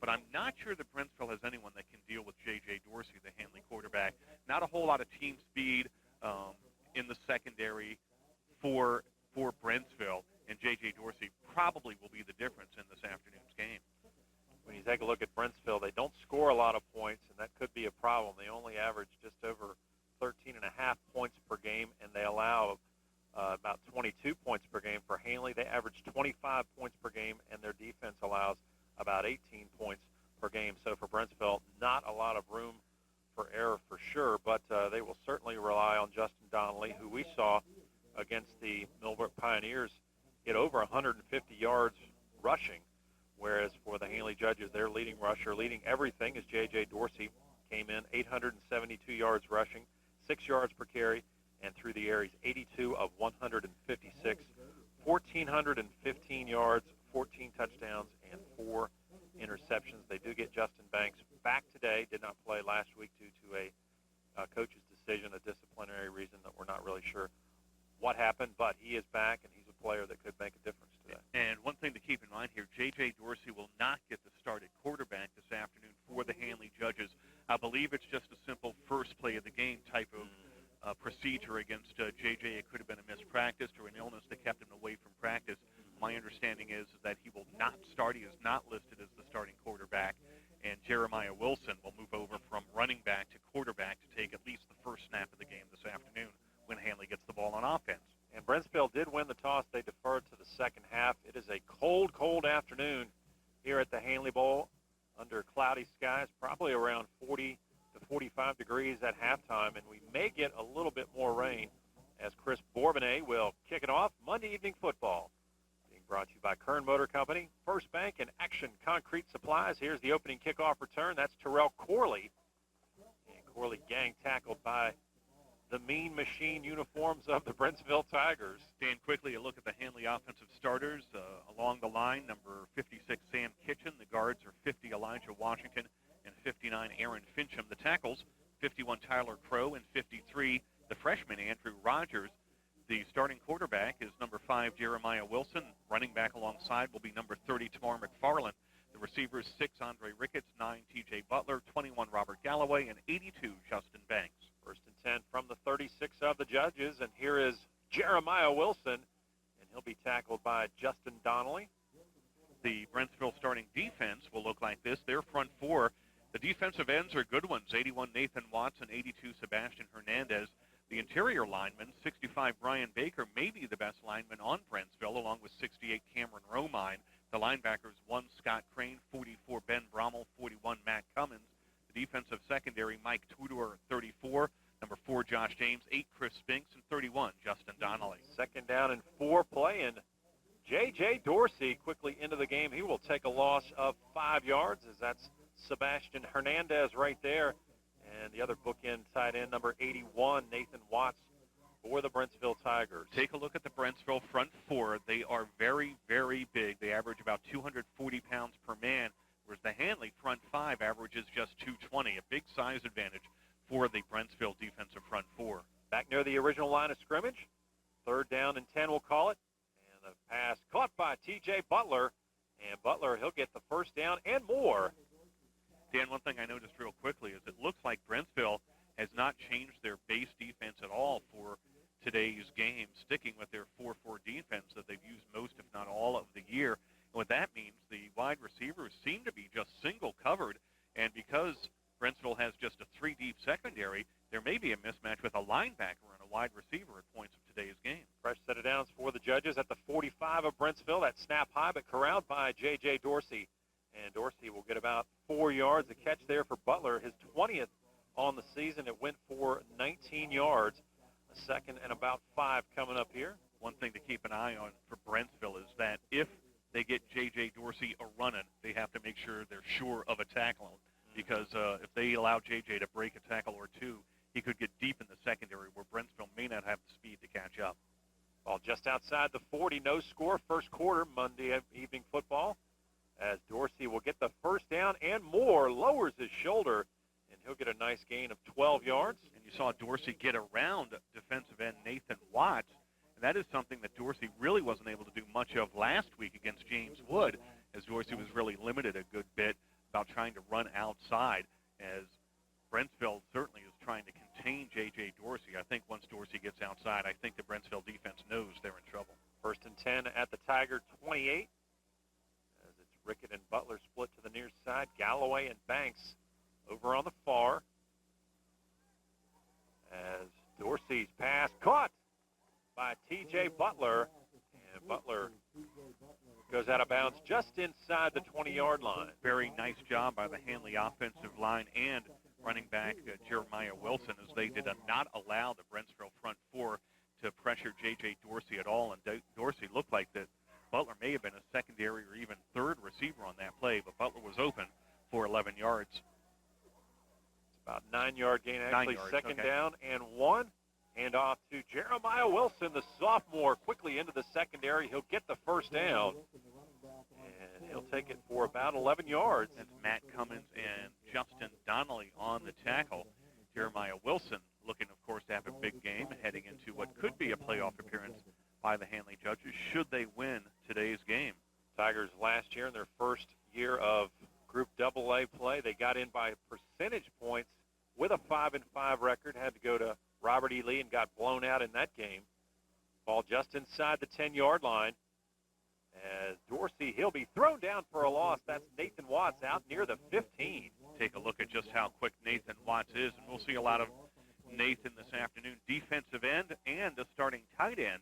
but I'm not sure that Brentsville has anyone that can deal with J.J. Dorsey, the Handley quarterback. Not a whole lot of team speed in the secondary for Brentsville, and J.J. Dorsey probably will be the difference in this afternoon's game. When you take a look at Brentsville, they don't score a lot of points, and that could be a problem. They only average just over 13.5 points per game, and they allow about 22 points per game. For Handley, they average 25 points per game, and their defense allows about 18 points per game. So for Brentsville, not a lot of room for error for sure, but they will certainly rely on Justin Donnelly, who we saw against the Millbrook Pioneers hit over 150 yards rushing, whereas for the Handley Judges, their leading rusher, leading everything, is J.J. Dorsey. Came in 872 yards rushing, 6 yards per carry, and through the air, he's 82 of 156, 1,415 yards, 14 touchdowns, and 4 interceptions. They do get Justin Banks back today. Did not play last week due to a coach's decision, a disciplinary reason that we're not really sure what happened, but he is back, and he's a player that could make a difference today. And one thing to keep in mind here, J.J. Dorsey will not get the start at quarterback this afternoon for the Handley Judges. I believe it's just a simple first play of the game type of procedure against J.J. It could have been a missed practice or an illness that kept him away from practice. My understanding is that he will not start. He is not listed as the starting quarterback. And Jeremiah Wilson will move over from running back to quarterback to take at least the first snap of the game this afternoon when Handley gets the ball on offense. And Brentsville did win the toss. They deferred to the second half. It is a cold, cold afternoon here at the Handley Bowl under cloudy skies, probably around 40 to 45 degrees at halftime, and we may get a little bit more rain as Chris Bourbonnais will kick it off. Monday Evening Football being brought to you by Kern Motor Company, First Bank, and Action Concrete Supplies. Here's the opening kickoff return. That's Terrell Corley. And Corley gang tackled by the Mean Machine uniforms of the Brentsville Tigers. Dan, quickly a look at the Handley offensive starters. Along the line, number 56, Sam Kitchen. The guards are 50, Elijah Washington, and 59, Aaron Fincham. The tackles, 51, Tyler Crow, and 53, the freshman, Andrew Rogers. The starting quarterback is number 5, Jeremiah Wilson. Running back alongside will be number 30, Tamar McFarland. The receivers, 6, Andre Ricketts, 9, T.J. Butler, 21, Robert Galloway, and 82, Justin Banks. First and 10 from the 36 of the Judges, and here is Jeremiah Wilson, and he'll be tackled by Justin Donnelly. The Brentsville starting defense will look like this. Their front four, the defensive ends are good ones, 81, Nathan Watson, 82, Sebastian Hernandez. The interior lineman, 65, Brian Baker, may be the best lineman on Brentsville, along with 68, Cameron Romine. The linebackers, 1, Scott Crane, 44, Ben Brommel, 41, Matt Cummins. The defensive secondary, Mike Tudor, 34, number 4, Josh James, 8, Chris Spinks, and 31, Justin Donnelly. Second down and 4 playing. J.J. Dorsey quickly into the game. He will take a loss of 5 yards, as that's Sebastian Hernandez right there. And the other bookend tight end, number 81, Nathan Watts, for the Brentsville Tigers. Take a look at the Brentsville front four. They are very, very big. They average about 240 pounds per man, whereas the Handley front five averages just 220, a big size advantage for the Brentsville defensive front four. Back near the original line of scrimmage. Third down and 10, we'll call it. And a pass caught by T.J. Butler. And Butler, he'll get the first down and more. Dan, one thing I noticed real quickly is it looks like Brentsville has not changed their base defense at all for today's game, sticking with their 4-4 defense that they've used most, if not all, of the year. And what that means, the wide receivers seem to be just single covered, and because Brentsville has just a 3-deep secondary, there may be a mismatch with a linebacker and a wide receiver at points of today's game. Fresh set of downs for the Judges at the 45 of Brentsville. That snap high, but corralled by J.J. Dorsey. And Dorsey will get about 4 yards. A catch there for Butler, his 20th on the season. It went for 19 yards. A second and about 5 coming up here. One thing to keep an eye on for Brentsville is that if they get J.J. Dorsey a running, they have to make sure they're sure of a tackle. Because if they allow J.J. to break a tackle or two, he could get deep in the secondary where Brentsville may not have the speed to catch up. Ball just outside the 40, no score, first quarter, Monday Evening Football. As Dorsey will get the first down and more, lowers his shoulder, and he'll get a nice gain of 12 yards. And you saw Dorsey get around defensive end Nathan Watts, and that is something that Dorsey really wasn't able to do much of last week against James Wood, as Dorsey was really limited a good bit about trying to run outside, as Brentsville certainly is trying to contain J.J. Dorsey. I think once Dorsey gets outside, I think the Brentsville defense knows they're in trouble. 1st and 10 at the Tiger 28. As it's Rickett and Butler split to the near side. Galloway and Banks over on the far. As Dorsey's pass caught by T.J. Butler. And Butler goes out of bounds just inside the 20-yard line. Very nice job by the Handley offensive line and running back Jeremiah Wilson, as they did not allow the Brentsville front four to pressure J.J. Dorsey at all. And Dorsey looked like that Butler may have been a secondary or even third receiver on that play, but Butler was open for 11 yards. It's about 9-yard gain, actually. 9 yards, second okay. down and 1. Hand off to Jeremiah Wilson, the sophomore, quickly into the secondary. He'll get the first down, and he'll take it for about 11 yards. That's Matt Cummins and Justin Donnelly on the tackle. Jeremiah Wilson looking, of course, to have a big game heading into what could be a playoff appearance by the Handley Judges should they win today's game. Tigers last year in their first year of Group AA play, they got in by percentage points with a 5-5 record, had to go to Robert E. Lee and got blown out in that game. Ball just inside the 10-yard line. As Dorsey, he'll be thrown down for a loss. That's Nathan Watts out near the 15. Take a look at just how quick Nathan Watts is, and we'll see a lot of Nathan this afternoon. Defensive end and the starting tight end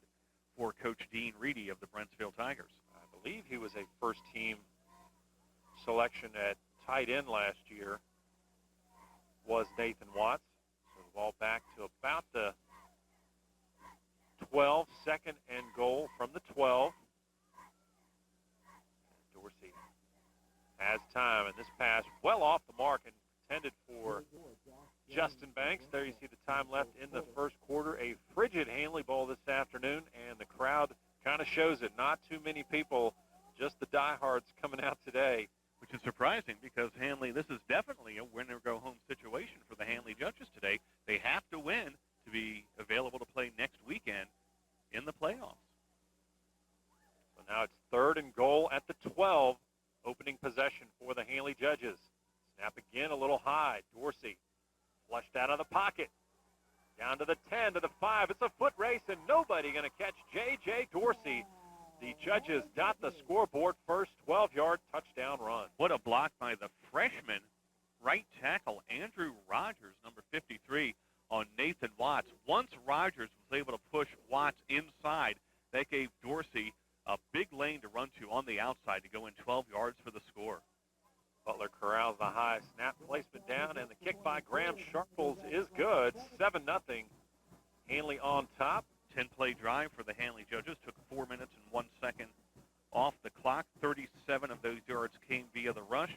for Coach Dean Reedy of the Brentsville Tigers. I believe he was a first-team selection at tight end last year, was Nathan Watts. So the ball back to about the 12, second and goal from the 12. Dorsey has time, and this pass well off the mark and intended for Justin Banks. There you see the time left in the first quarter. A frigid Handley Bowl this afternoon, and the crowd kind of shows it. Not too many people, just the diehards coming out today. Which is surprising because Handley, this is definitely a win-or-go-home situation for the Handley Judges today. They have to win to be available to play next weekend in the playoffs. So now it's 3rd and goal at the 12, opening possession for the Handley Judges. Snap again a little high. Dorsey flushed out of the pocket. Down to the 10, to the 5. It's a foot race, and nobody going to catch J.J. Dorsey. The Judges dot the scoreboard first, 12-yard touchdown run. What a block by the freshman right tackle, Andrew Rogers, number 53, on Nathan Watts. Once Rogers was able to push Watts inside, that gave Dorsey a big lane to run to on the outside to go in 12 yards for the score. Butler corrals the high snap placement down, and the kick by Graham Sharples is good. 7-0. Handley on top. 10-play drive for the Handley Judges. Took 4 minutes and 1 second off the clock. 37 of those yards came via the rush.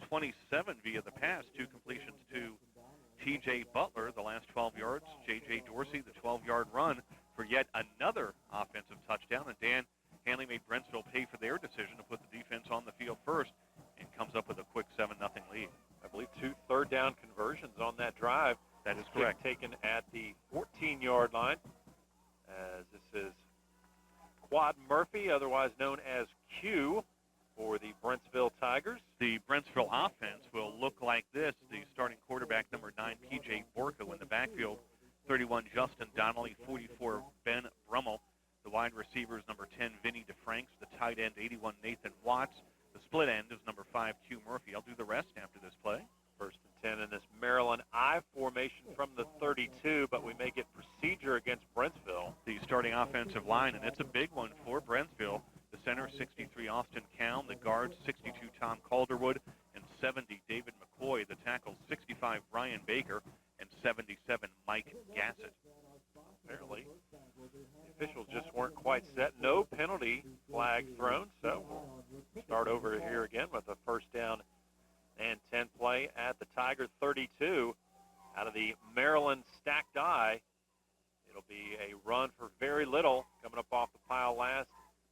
27 via the pass. 2 completions to T.J. Butler, the last 12 yards. J.J. Dorsey, the 12-yard run for yet another offensive touchdown. And Dan, Handley made Brentsville pay for their decision to put the defense on the field first and comes up with a quick 7-0 lead. I believe 2 third-down conversions on that drive. That is correct. Taken at the 14-yard line. As this is Quad Murphy, otherwise known as Q, for the Brentsville Tigers. The Brentsville offense will look like this. The starting quarterback, number 9, P.J. Borco in the backfield. 31, Justin Donnelly. 44, Ben Brummel. The wide receivers, number 10, Vinny DeFranks. The tight end, 81, Nathan Watts. The split end is number 5, Q Murphy. I'll do the rest after this play. 1st and 10 in this Maryland I formation from the 32, but we may get procedure against Brentsville. The starting offensive line, and it's a big one for Brentsville. The center, 63, Austin Cowan. The guards, 62, Tom Calderwood. And 70, David McCoy. The tackles, 65, Brian Baker. And 77, Mike Gassett. Apparently, the officials just weren't quite set. No penalty flag thrown, so we'll start over here again with a 1st down and 10 play at the Tiger 32. Out of the Maryland stacked eye, it'll be a run for very little. Coming up off the pile last,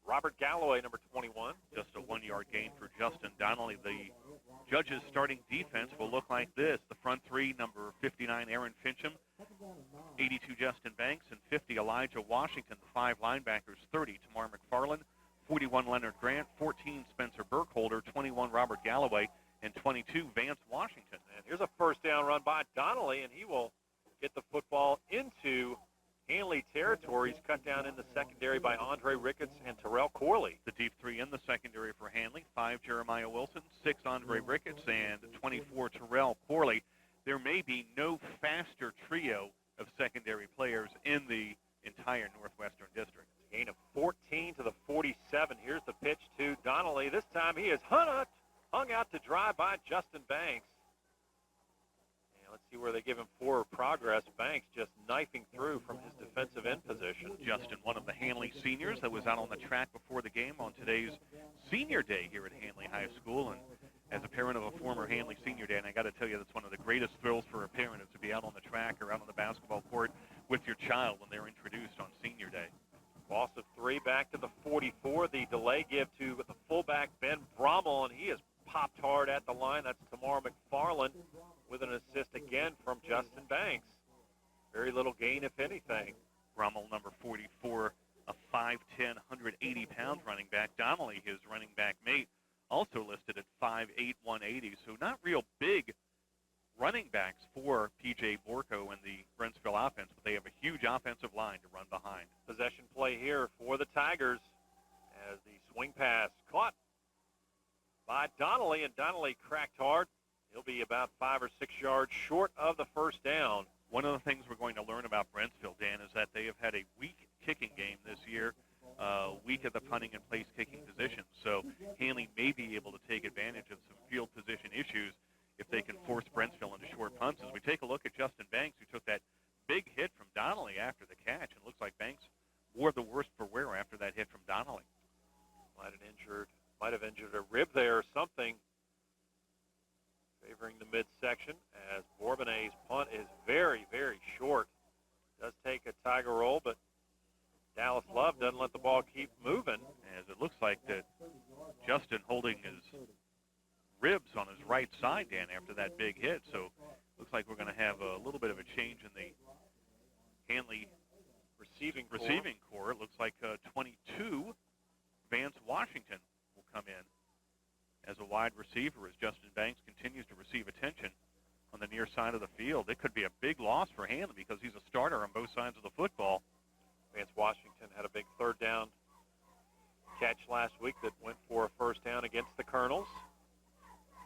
Robert Galloway, number 21. Just a 1-yard gain for Justin Donnelly. The Judges' starting defense will look like this. The front three, number 59, Aaron Fincham, 82, Justin Banks, and 50, Elijah Washington. The 5 linebackers, 30, Tamar McFarland, 41, Leonard Grant, 14, Spencer Burkholder, 21, Robert Galloway, and 22, Vance Washington. And here's a first down run by Donnelly, and he will get the football into Handley territory. He's cut down in the secondary by Andre Ricketts and Terrell Corley. The deep three in the secondary for Handley, 5 Jeremiah Wilson, 6 Andre Ricketts, and 24 Terrell Corley. There may be no faster trio of secondary players in the entire Northwestern District. Gain of 14 to the 47. Here's the pitch to Donnelly. This time he is hung out to dry by Justin Banks. And let's see where they give him forward progress. Banks just knifing through from his defensive end position. Justin, one of the Handley seniors that was out on the track before the game on today's senior day here at Handley High School. And as a parent of a former Handley senior day, and I got to tell you, that's one of the greatest thrills for a parent is to be out on the track or out on the basketball court with your child when they're introduced on senior day. Loss of 3 back to the 44. The delay give to the fullback, Ben Brommel, and he is popped hard at the line. That's Tamar McFarland with an assist again from Justin Banks. Very little gain, if anything. Brommel, number 44, a 5'10", 180-pound running back. Donnelly, his running back mate, also listed at 5'8", 180. So not real big running backs for P.J. Borco and the Brentsville offense, but they have a huge offensive line to run behind. Possession play here for the Tigers as the swing pass caught by Donnelly, and Donnelly cracked hard. He'll be about 5 or 6 yards short of the first down. One of the things we're going to learn about Brentsville, Dan, is that they have had a weak kicking game this year, weak at the punting and place kicking positions. So Handley may be able to take advantage of some field position issues if they can force Brentsville into short punts. As we take a look at Justin Banks, who took that big hit from Donnelly after the catch, and it looks like Banks wore the worst for wear after that hit from Donnelly. Might have injured a rib there or something. Favoring the midsection as Bourbonnet's punt is very, very short. Does take a Tiger roll, but Dallas Love doesn't let the ball keep moving. As it looks like that Justin holding his ribs on his right side, Dan, after that big hit. So looks like we're going to have a little bit of a change in the Handley receiving core. It looks like 22, Vance Washington, will come in as a wide receiver as Justin Banks continues to receive attention on the near side of the field. It could be a big loss for Handley because he's a starter on both sides of the football. Vance Washington had a big third down catch last week that went for a first down against the Colonels.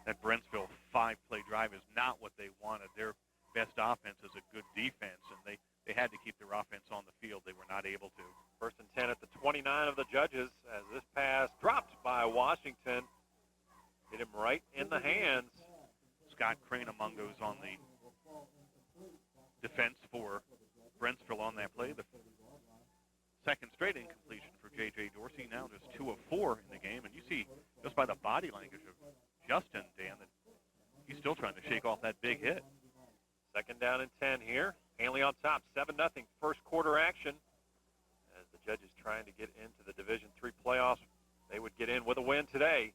That Brentsville 5-play drive is not what they wanted. Their best offense is a good defense, and they had to keep their offense on the field. They were not able to. First and 10 at the 29 of the Judges as this pass dropped by Washington. Hit him right in the hands. Scott Cranamung goes on the defense for Brentsville on that play. The second straight incompletion for J.J. Dorsey. Now just 2 of 4 in the game. And you see just by the body language of Justin, Dan, that he's still trying to shake off that big hit. Second down and 10 here. Handley on top, 7-0 first quarter action. As the Judges trying to get into the Division III playoffs, they would get in with a win today.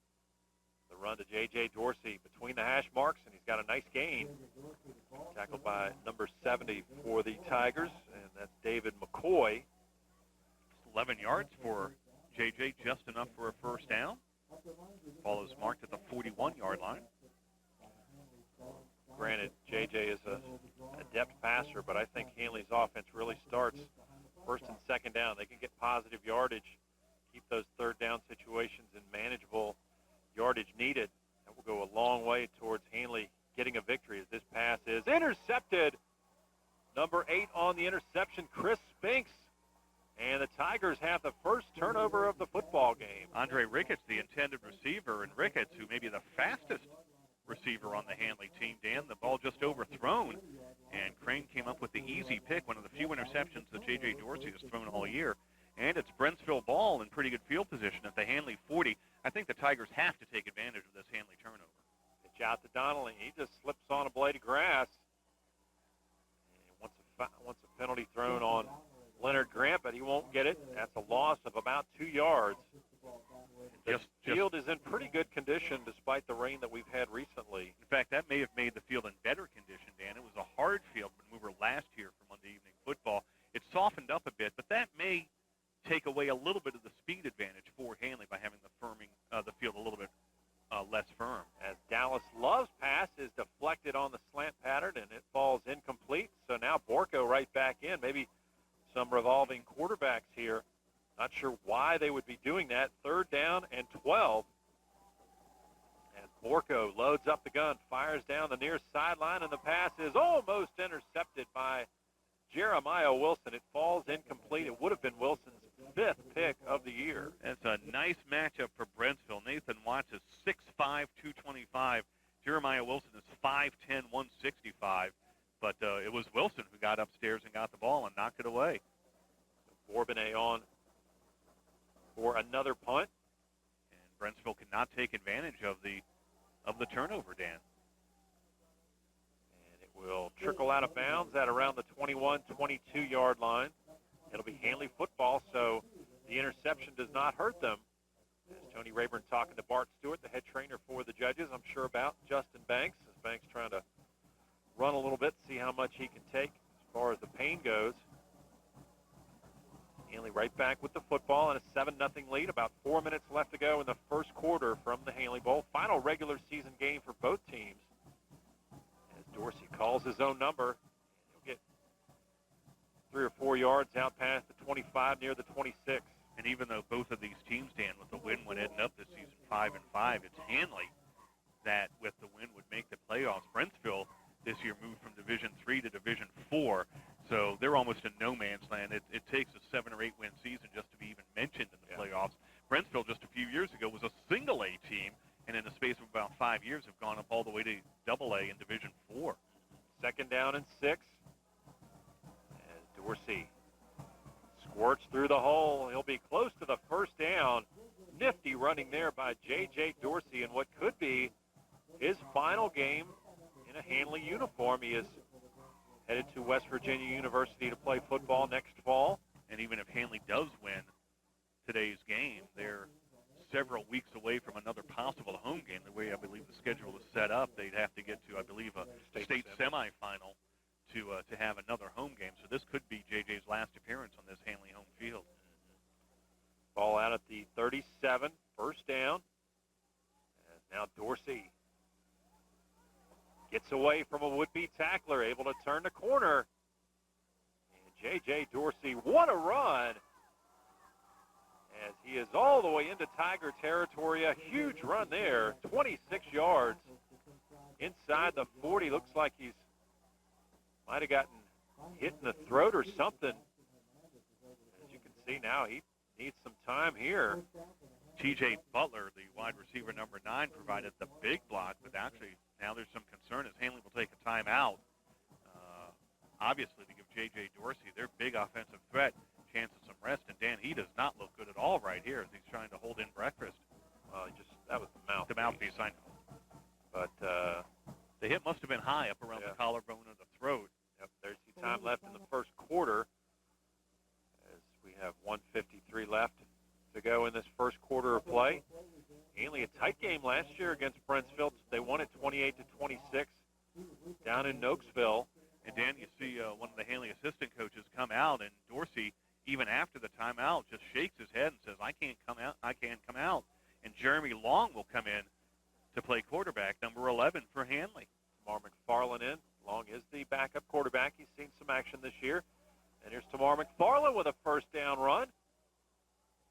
The run to J.J. Dorsey between the hash marks, and he's got a nice gain. Tackled by number 70 for the Tigers, and that's David McCoy. 11 yards for J.J., just enough for a first down. Ball is marked at the 41-yard line. Granted, J.J. is an adept passer, but I think Handley's offense really starts first and second down. They can get positive yardage, keep those third down situations in manageable yardage needed. That will go a long way towards Handley getting a victory as this pass is intercepted. Number 8 on the interception, Chris Spinks. And the Tigers have the first turnover of the football game. Andre Ricketts, the intended receiver, and Ricketts, who may be the fastest receiver on the Handley team, Dan, the ball just overthrown. And Crane came up with the easy pick, one of the few interceptions that J.J. Dorsey has thrown all year. And it's Brentsville ball in pretty good field position at the Handley 40. I think the Tigers have to take advantage of this Handley turnover. Pitch out to Donnelly. He just slips on a blade of grass. And once a penalty thrown on Leonard Grant, but he won't get it. That's a loss of about 2 yards. The field is in pretty good condition despite the rain that we've had recently. In fact, that may have made the field in better condition, Dan. It was a hard field when we were last here for Monday Evening Football. It softened up a bit, but that may take away a little bit of the speed advantage for Handley by having the field a little bit less firm. As Silas Love's pass is deflected on the slant pattern, and it falls incomplete. So now Borco right back in. Maybe some revolving quarterbacks here. Not sure why they would be doing that. 3rd down and 12. As Borco loads up the gun, fires down the near sideline, and the pass is almost intercepted by Jeremiah Wilson. It falls incomplete. It would have been Wilson's 5th pick of the year. That's a nice matchup for Brentsville. Nathan Watts is 6'5", 225. Jeremiah Wilson is 5'10", 165. But it was Wilson who got upstairs and got the ball and knocked it away. So Bourbonnais on for another punt. And Brentsville could not take advantage of the turnover, Dan. And it will trickle out of bounds at around the 21, 22-yard line. It'll be Handley football, so the interception does not hurt them. As Tony Rayburn talking to Bart Stewart, the head trainer for the Judges, I'm sure about Justin Banks, as Banks trying to run a little bit, see how much he can take as far as the pain goes. Handley right back with the football and a 7-0 lead. About 4 minutes left to go in the first quarter from the Handley Bowl. Final regular season game for both teams. As Dorsey calls his own number, he'll get 3 or 4 yards out past the 25 near the 26. And even though both of these teams, Dan, with the win would end up this season 5-5, it's Handley that with the win would make the playoffs. Brentsville this year moved from Division III to Division IV, so they're almost in no man's land. It takes a 7 or 8 win season just to be even mentioned in the playoffs. Brentsville just a few years ago was a single A team, and in the space of about 5 years have gone up all the way to Double A in Division IV. 2nd down and 6. As Dorsey squirts through the hole, he'll be close to the first down. Nifty running there by J.J. Dorsey in what could be his final game in a Handley uniform. He is headed to West Virginia University to play football next fall. And even if Handley does win today's game, they're several weeks away from another possible home game. The way I believe the schedule is set up, they'd have to get to, I believe, a state semifinal to have another home game. So this could be J.J.'s last appearance on this Handley home field. Ball out at the 37, 1st down. And now Dorsey gets away from a would-be tackler, able to turn the corner. And J.J. Dorsey, what a run! As he is all the way into Tiger territory. A huge run there, 26 yards inside the 40. Looks like he's might have gotten hit in the throat or something. As you can see now, he needs some time here. T.J. Butler, the wide receiver number 9, provided the big block, but actually now there's some concern as Handley will take a timeout. Obviously, to give J.J. Dorsey, their big offensive threat, chance of some rest. And, Dan, he does not look good at all right here as he's trying to hold in breakfast. That was the mouthpiece. The mouthpiece, I know. But the hit must have been high up around the collarbone or the throat. Yep, there's the time left in the first quarter as we have 1:53 left to go in this first quarter of play. Handley, a tight game last year against Brentsville. They won it 28-26 down in Nokesville. And, Dan, you see one of the Handley assistant coaches come out, and Dorsey, even after the timeout, just shakes his head and says, I can't come out. And Jeremy Long will come in to play quarterback, number 11 for Handley. Tamar McFarland in. Long is the backup quarterback. He's seen some action this year. And here's Tamar McFarland with a first down run.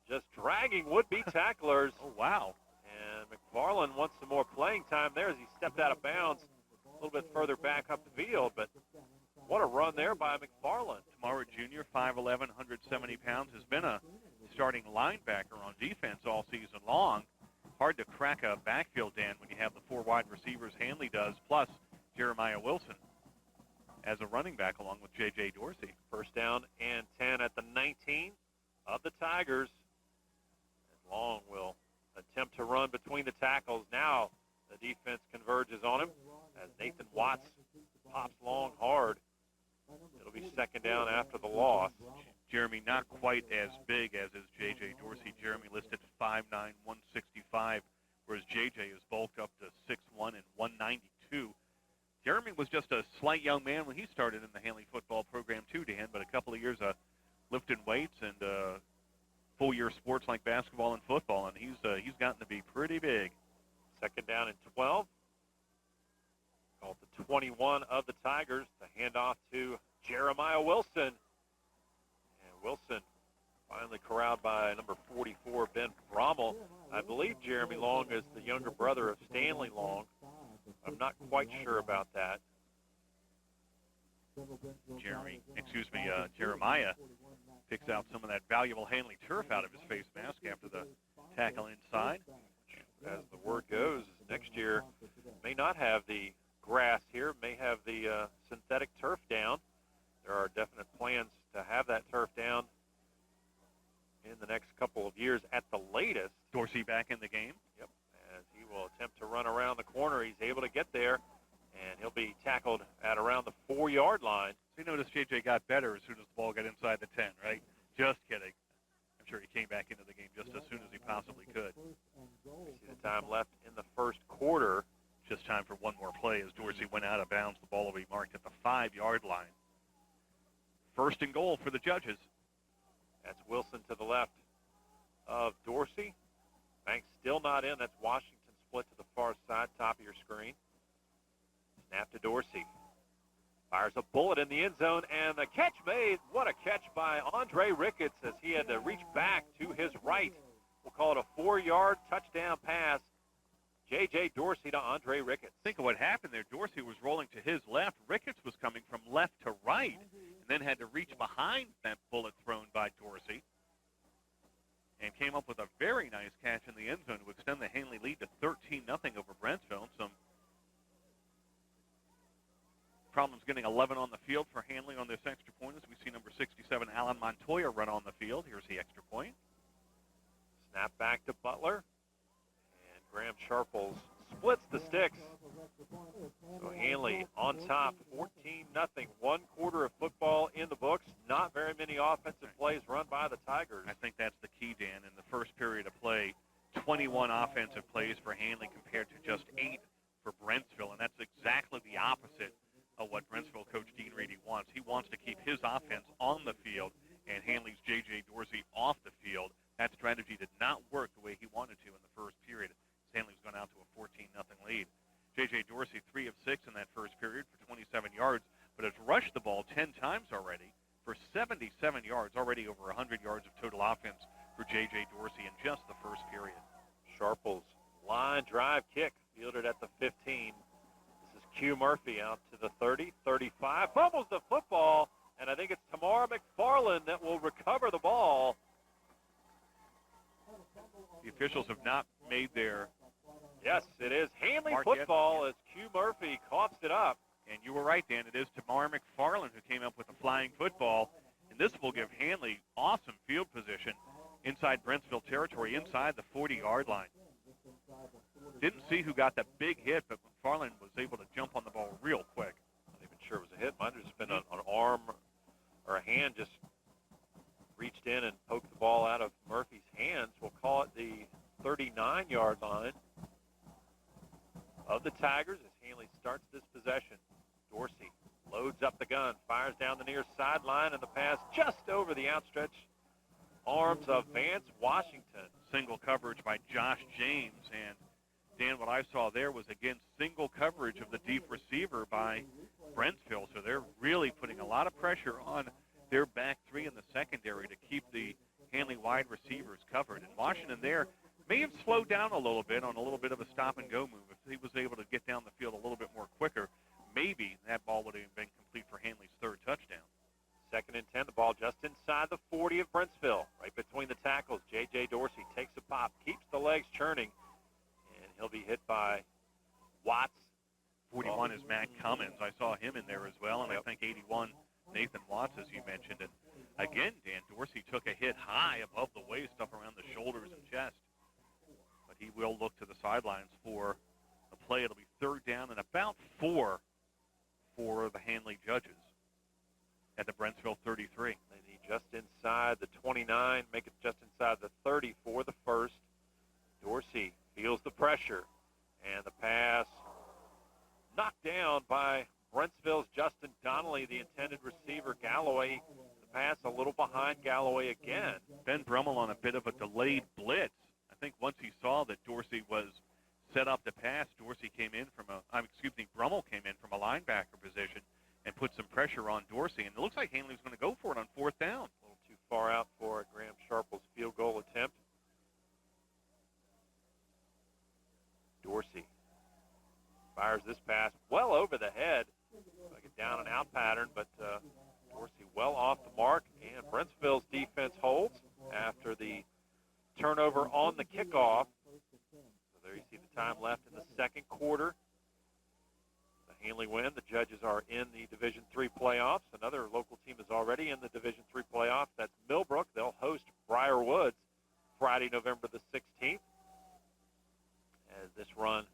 Just dragging would-be tacklers. Oh, wow. And McFarland wants some more playing time there as he stepped out of bounds a little bit further back up the field. But what a run there by McFarland. Tamara Jr., 5'11", 170 pounds, has been a starting linebacker on defense all season long. Hard to crack a backfield, Dan, when you have the 4 wide receivers Handley does, plus Jeremiah Wilson as a running back along with J.J. Dorsey. First down and 10 at the 19 of the Tigers. And Long will attempt to run between the tackles. Now the defense converges on him as Nathan Watts pops Long hard. It'll be 2nd down after the loss. Jeremy not quite as big as is J.J. Dorsey. Jeremy listed 5'9", 165, whereas J.J. is bulked up to 6'1" and 192. Jeremy was just a slight young man when he started in the Handley football program too, Dan, but a couple of years lifting weights and full-year sports like basketball and football, and he's gotten to be pretty big. 2nd down and 12. 21 of the Tigers. The handoff to Jeremiah Wilson. And Wilson finally corralled by number 44, Ben Brommel. I believe Jeremy Long is the younger brother of Stanley Long. I'm not quite sure about that. Jeremiah picks out some of that valuable Handley turf out of his face mask after the tackle inside. As the word goes, next year may not have the grass here, may have the synthetic turf down. There are definite plans to have that turf down in the next couple of years at the latest. Dorsey back in the game. Yep, as he will attempt to run around the corner. He's able to get there, and he'll be tackled at around the 4-yard line. So you notice J.J. got better as soon as the ball got inside the 10, right? Just kidding. I'm sure he came back into the game just as soon as he possibly could. We see the time left in the first quarter. Just time for one more play as Dorsey went out of bounds. The ball will be marked at the 5-yard line. First and goal for the Judges. That's Wilson to the left of Dorsey. Banks still not in. That's Washington split to the far side, top of your screen. Snap to Dorsey. Fires a bullet in the end zone, and the catch made. What a catch by Andre Ricketts as he had to reach back to his right. We'll call it a 4-yard touchdown pass. J.J. Dorsey to Andre Ricketts. Think of what happened there. Dorsey was rolling to his left. Ricketts was coming from left to right and then had to reach behind that bullet thrown by Dorsey and came up with a very nice catch in the end zone to extend the Handley lead to 13-0 over Brentsville. Some problems getting 11 on the field for Handley on this extra point as we see number 67, Alan Montoya, run on the field. Here's the extra point. Snap back to Butler. And Graham Sharples splits the sticks. So Handley on top, 14-0. 1 quarter of football in the books. Not very many offensive plays run by the Tigers. I think that's the key, Dan. In the first period of play, 21 offensive plays for Handley compared to just 8 for Brentsville, and that's exactly the opposite of what Brentsville coach Dean Reedy wants. He wants to keep his offense on the field and Handley's J.J. Dorsey off the field. That strategy did not work the way he wanted to in the first period. Handley's gone out to a 14-0 lead. J.J. Dorsey, 3 of 6 in that first period for 27 yards, but has rushed the ball 10 times already for 77 yards, already over 100 yards of total offense for J.J. Dorsey in just the first period. Sharples line drive kick fielded at the 15. This is Q Murphy out to the 30, 35, fumbles the football, and I think it's Tamar McFarland that will recover the ball. The officials have not made their... Yes, it is Handley Mark football as Q Murphy coughs it up. And you were right, Dan. It is Tamar McFarland who came up with the flying football. And this will give Handley awesome field position inside Brentsville territory, inside the 40-yard line. Didn't see who got the big hit, but McFarland was able to jump on the ball real quick. Not even sure it was a hit. Might have just been an arm or a hand just reached in and poked the ball out of Murphy's hands. We'll call it the 39-yard line of the Tigers as Handley starts this possession. Dorsey loads up the gun, fires down the near sideline, and the pass just over the outstretched arms of Vance Washington. Single coverage by Josh James. And, Dan, what I saw there was, again, single coverage of the deep receiver by Brentsville. So they're really putting a lot of pressure on their back three in the secondary to keep the Handley wide receivers covered. And Washington there may have slowed down a little bit on a little bit of a stop-and-go move. If he was able to get down the field a little bit more quicker, maybe that ball would have been complete for Handley's third touchdown. 2nd and 10, the ball just inside the 40 of Brentsville. Right between the tackles, J.J. Dorsey takes a pop, keeps the legs churning, and he'll be hit by Watts. 41 is Matt Cummins. I saw him in there as well, and I think 81, Nathan Watts, as you mentioned. And again, Dan, Dorsey took a hit high above the waist, up around the shoulders and chest. But he will look to the sidelines for a play. It'll be 3rd down and about 4 for the Handley Judges at the Brentsville 33. They need just inside the 29, make it just inside the 30 for the first. Dorsey feels the pressure, and the pass knocked down by Brentsville's Justin Donnelly, the intended receiver, Galloway. The pass a little behind Galloway again. Ben Brummel on a bit of a delayed blitz. I think once he saw that Dorsey was set up to pass, Brummel came in from a line linebacker position and put some pressure on Dorsey. And it looks like Handley's going to go for it on fourth down. A little too far out for Graham Sharple's field goal attempt. Dorsey fires this pass well over the head, like a down and out pattern, but Dorsey well off the mark, and Brentsville's defense holds after the turnover on the kickoff. So there you see the time left in the second quarter. The Handley win. The Judges are in the Division III playoffs. Another local team is already in the Division III playoffs. That's Millbrook. They'll host Briar Woods Friday, November the 16th. As this run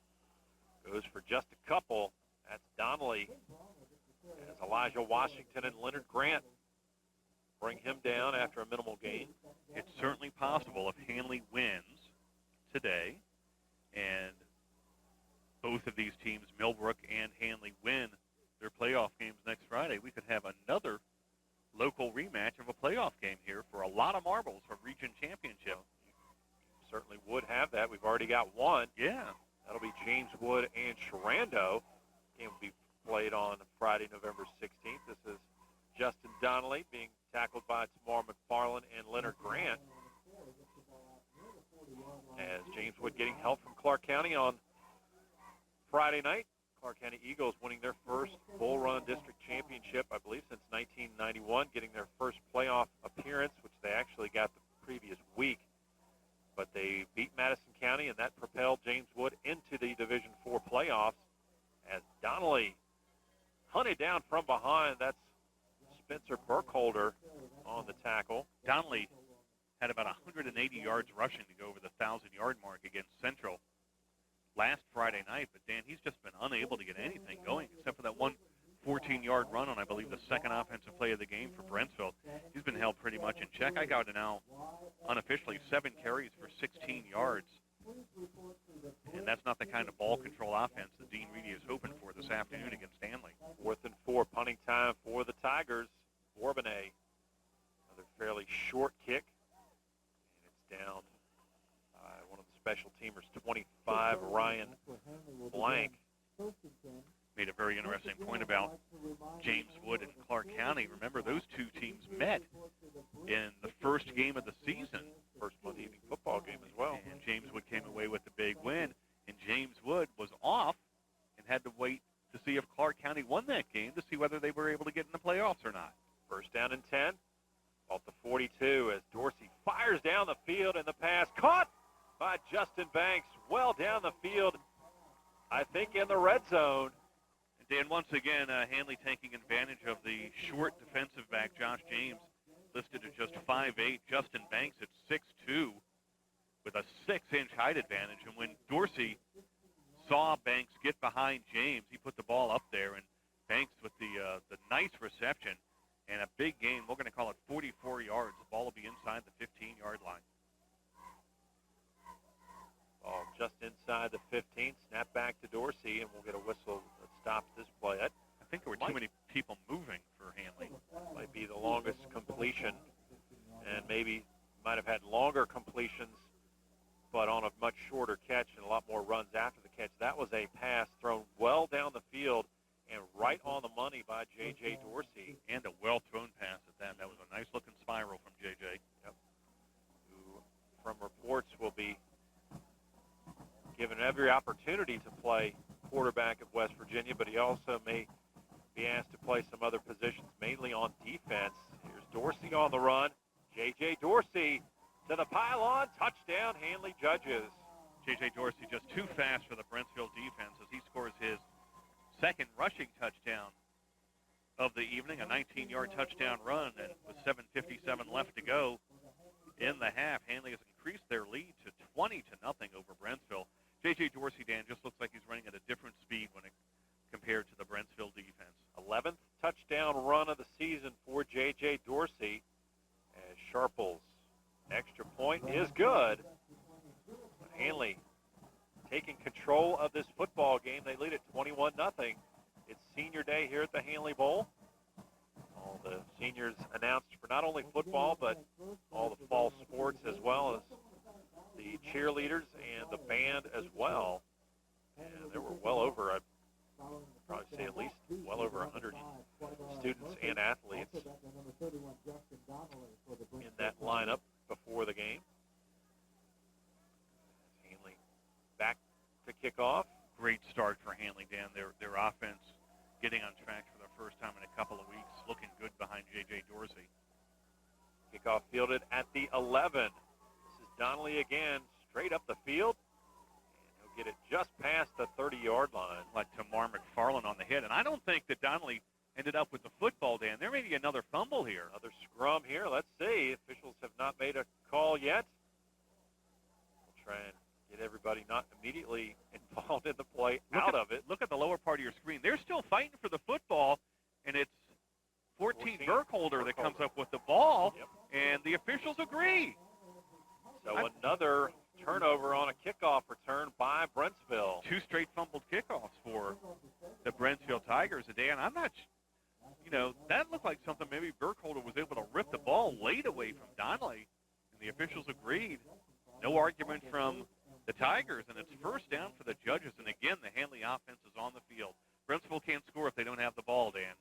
goes for just a couple, that's Donnelly. As Elijah Washington and Leonard Grant bring him down after a minimal gain. It's certainly possible if Handley wins today and both of these teams, Millbrook and Handley, win their playoff games next Friday, we could have another local rematch of a playoff game here for a lot of marbles for region championship. Certainly would have that. We've already got one. Yeah. That'll be James Wood and Sharando. Game will be played on Friday, November 16th. This is Justin Donnelly being tackled by Tamar McFarland and Leonard Grant. As James Wood getting help from Clark County on Friday night. Clark County Eagles winning their first Bull Run District Championship, I believe, since 1991, getting their first playoff appearance, which they actually got the previous week. But they beat Madison County, and that propelled James Wood into the Division IV playoffs as Donnelly hunted down from behind. That's Spencer Burkholder on the tackle. Donnelly had about 180 yards rushing to go over the 1,000-yard mark against Central last Friday night. But, Dan, he's just been unable to get anything going except for that one 14-yard run on, I believe, the second offensive play of the game for Brentsville. He's been held pretty much in check. I got to now unofficially 7 carries for 16 yards. And that's not the kind of ball control offense that Dean Reedy is hoping for this afternoon against Handley. 4th and 4 punting time for the Tigers. Bourbonnais, another fairly short kick. And it's down by one of the special teamers, 25, Ryan Blank. Made a very interesting point about James Wood and Clark County. Remember, those two teams met in the first game of the season. First Monday evening football game as well. And James Wood came away with the big win. And James Wood was off and had to wait to see if Clark County won that game to see whether they were able to get in the playoffs or not. First down and 10. Off the 42 as Dorsey fires down the field, and the pass caught by Justin Banks well down the field, I think in the red zone. Dan, once again, Handley taking advantage of the short defensive back, Josh James, listed at just 5'8". Justin Banks at 6'2", with a 6-inch height advantage. And when Dorsey saw Banks get behind James, he put the ball up there, and Banks with the nice reception and a big gain. We're going to call it 44 yards. The ball will be inside the 15-yard line. Ball just inside the 15. Snap back to Dorsey, and we'll get a whistle that stops this play. That I think there were too many people moving for Handley. Might be the longest completion, and maybe might have had longer completions, but on a much shorter catch and a lot more runs after the catch. That was a pass thrown well down the field and right on the money by J.J. Dorsey. And a well-thrown pass at that. That was a nice-looking spiral from J.J. Yep. Who, from reports, will be given every opportunity to play quarterback at West Virginia, but he also may be asked to play some other positions, mainly on defense. Here's Dorsey on the run. J.J. Dorsey to the pylon. Touchdown, Handley Judges. J.J. Dorsey just too fast for the Brentsville defense as he scores his second rushing touchdown of the evening, a 19-yard touchdown run, and with 7:57 left to go in the half, Handley has increased their lead to 20-0 over Brentsville. J.J. Dorsey, Dan, just looks like he's running at a different speed when it compared to the Brentsville defense. 11th touchdown run of the season for J.J. Dorsey, as Sharple's extra point is good. Handley taking control of this football game. They lead at 21-0. It's senior day here at the Handley Bowl. All the seniors announced for not only football, but all the fall sports, as well as the cheerleaders and the band as well. And there were well over, I'd probably say at least students and athletes in that lineup before the game. Handley back to kick off. Great start for Handley, Dan. Their offense getting on track for the first time in a couple of weeks, looking good behind J.J. Dorsey. Kickoff fielded at the 11. This is Donnelly again, straight up the field. And he'll get it just past the 30-yard line. Like Tamar McFarland on the hit. And I don't think that Donnelly ended up with the football, Dan. There may be another fumble here. Another scrum here. Let's see. Officials have not made a call yet. We'll try and get everybody not immediately involved in the play out of it. Look at the lower part of your screen. They're still fighting for the football, and it's 14 Burkholder that comes up with the ball, and the officials agree. So another turnover on a kickoff return by Brentsville. 2 straight fumbled kickoffs for the Brentsville Tigers today, and I'm not, that looked like something maybe Burkholder was able to rip the ball late away from Donnelly, and the officials agreed. No argument from the Tigers, and it's first down for the Judges, and again, the Handley offense is on the field. Brentsville can't score if they don't have the ball, Dan.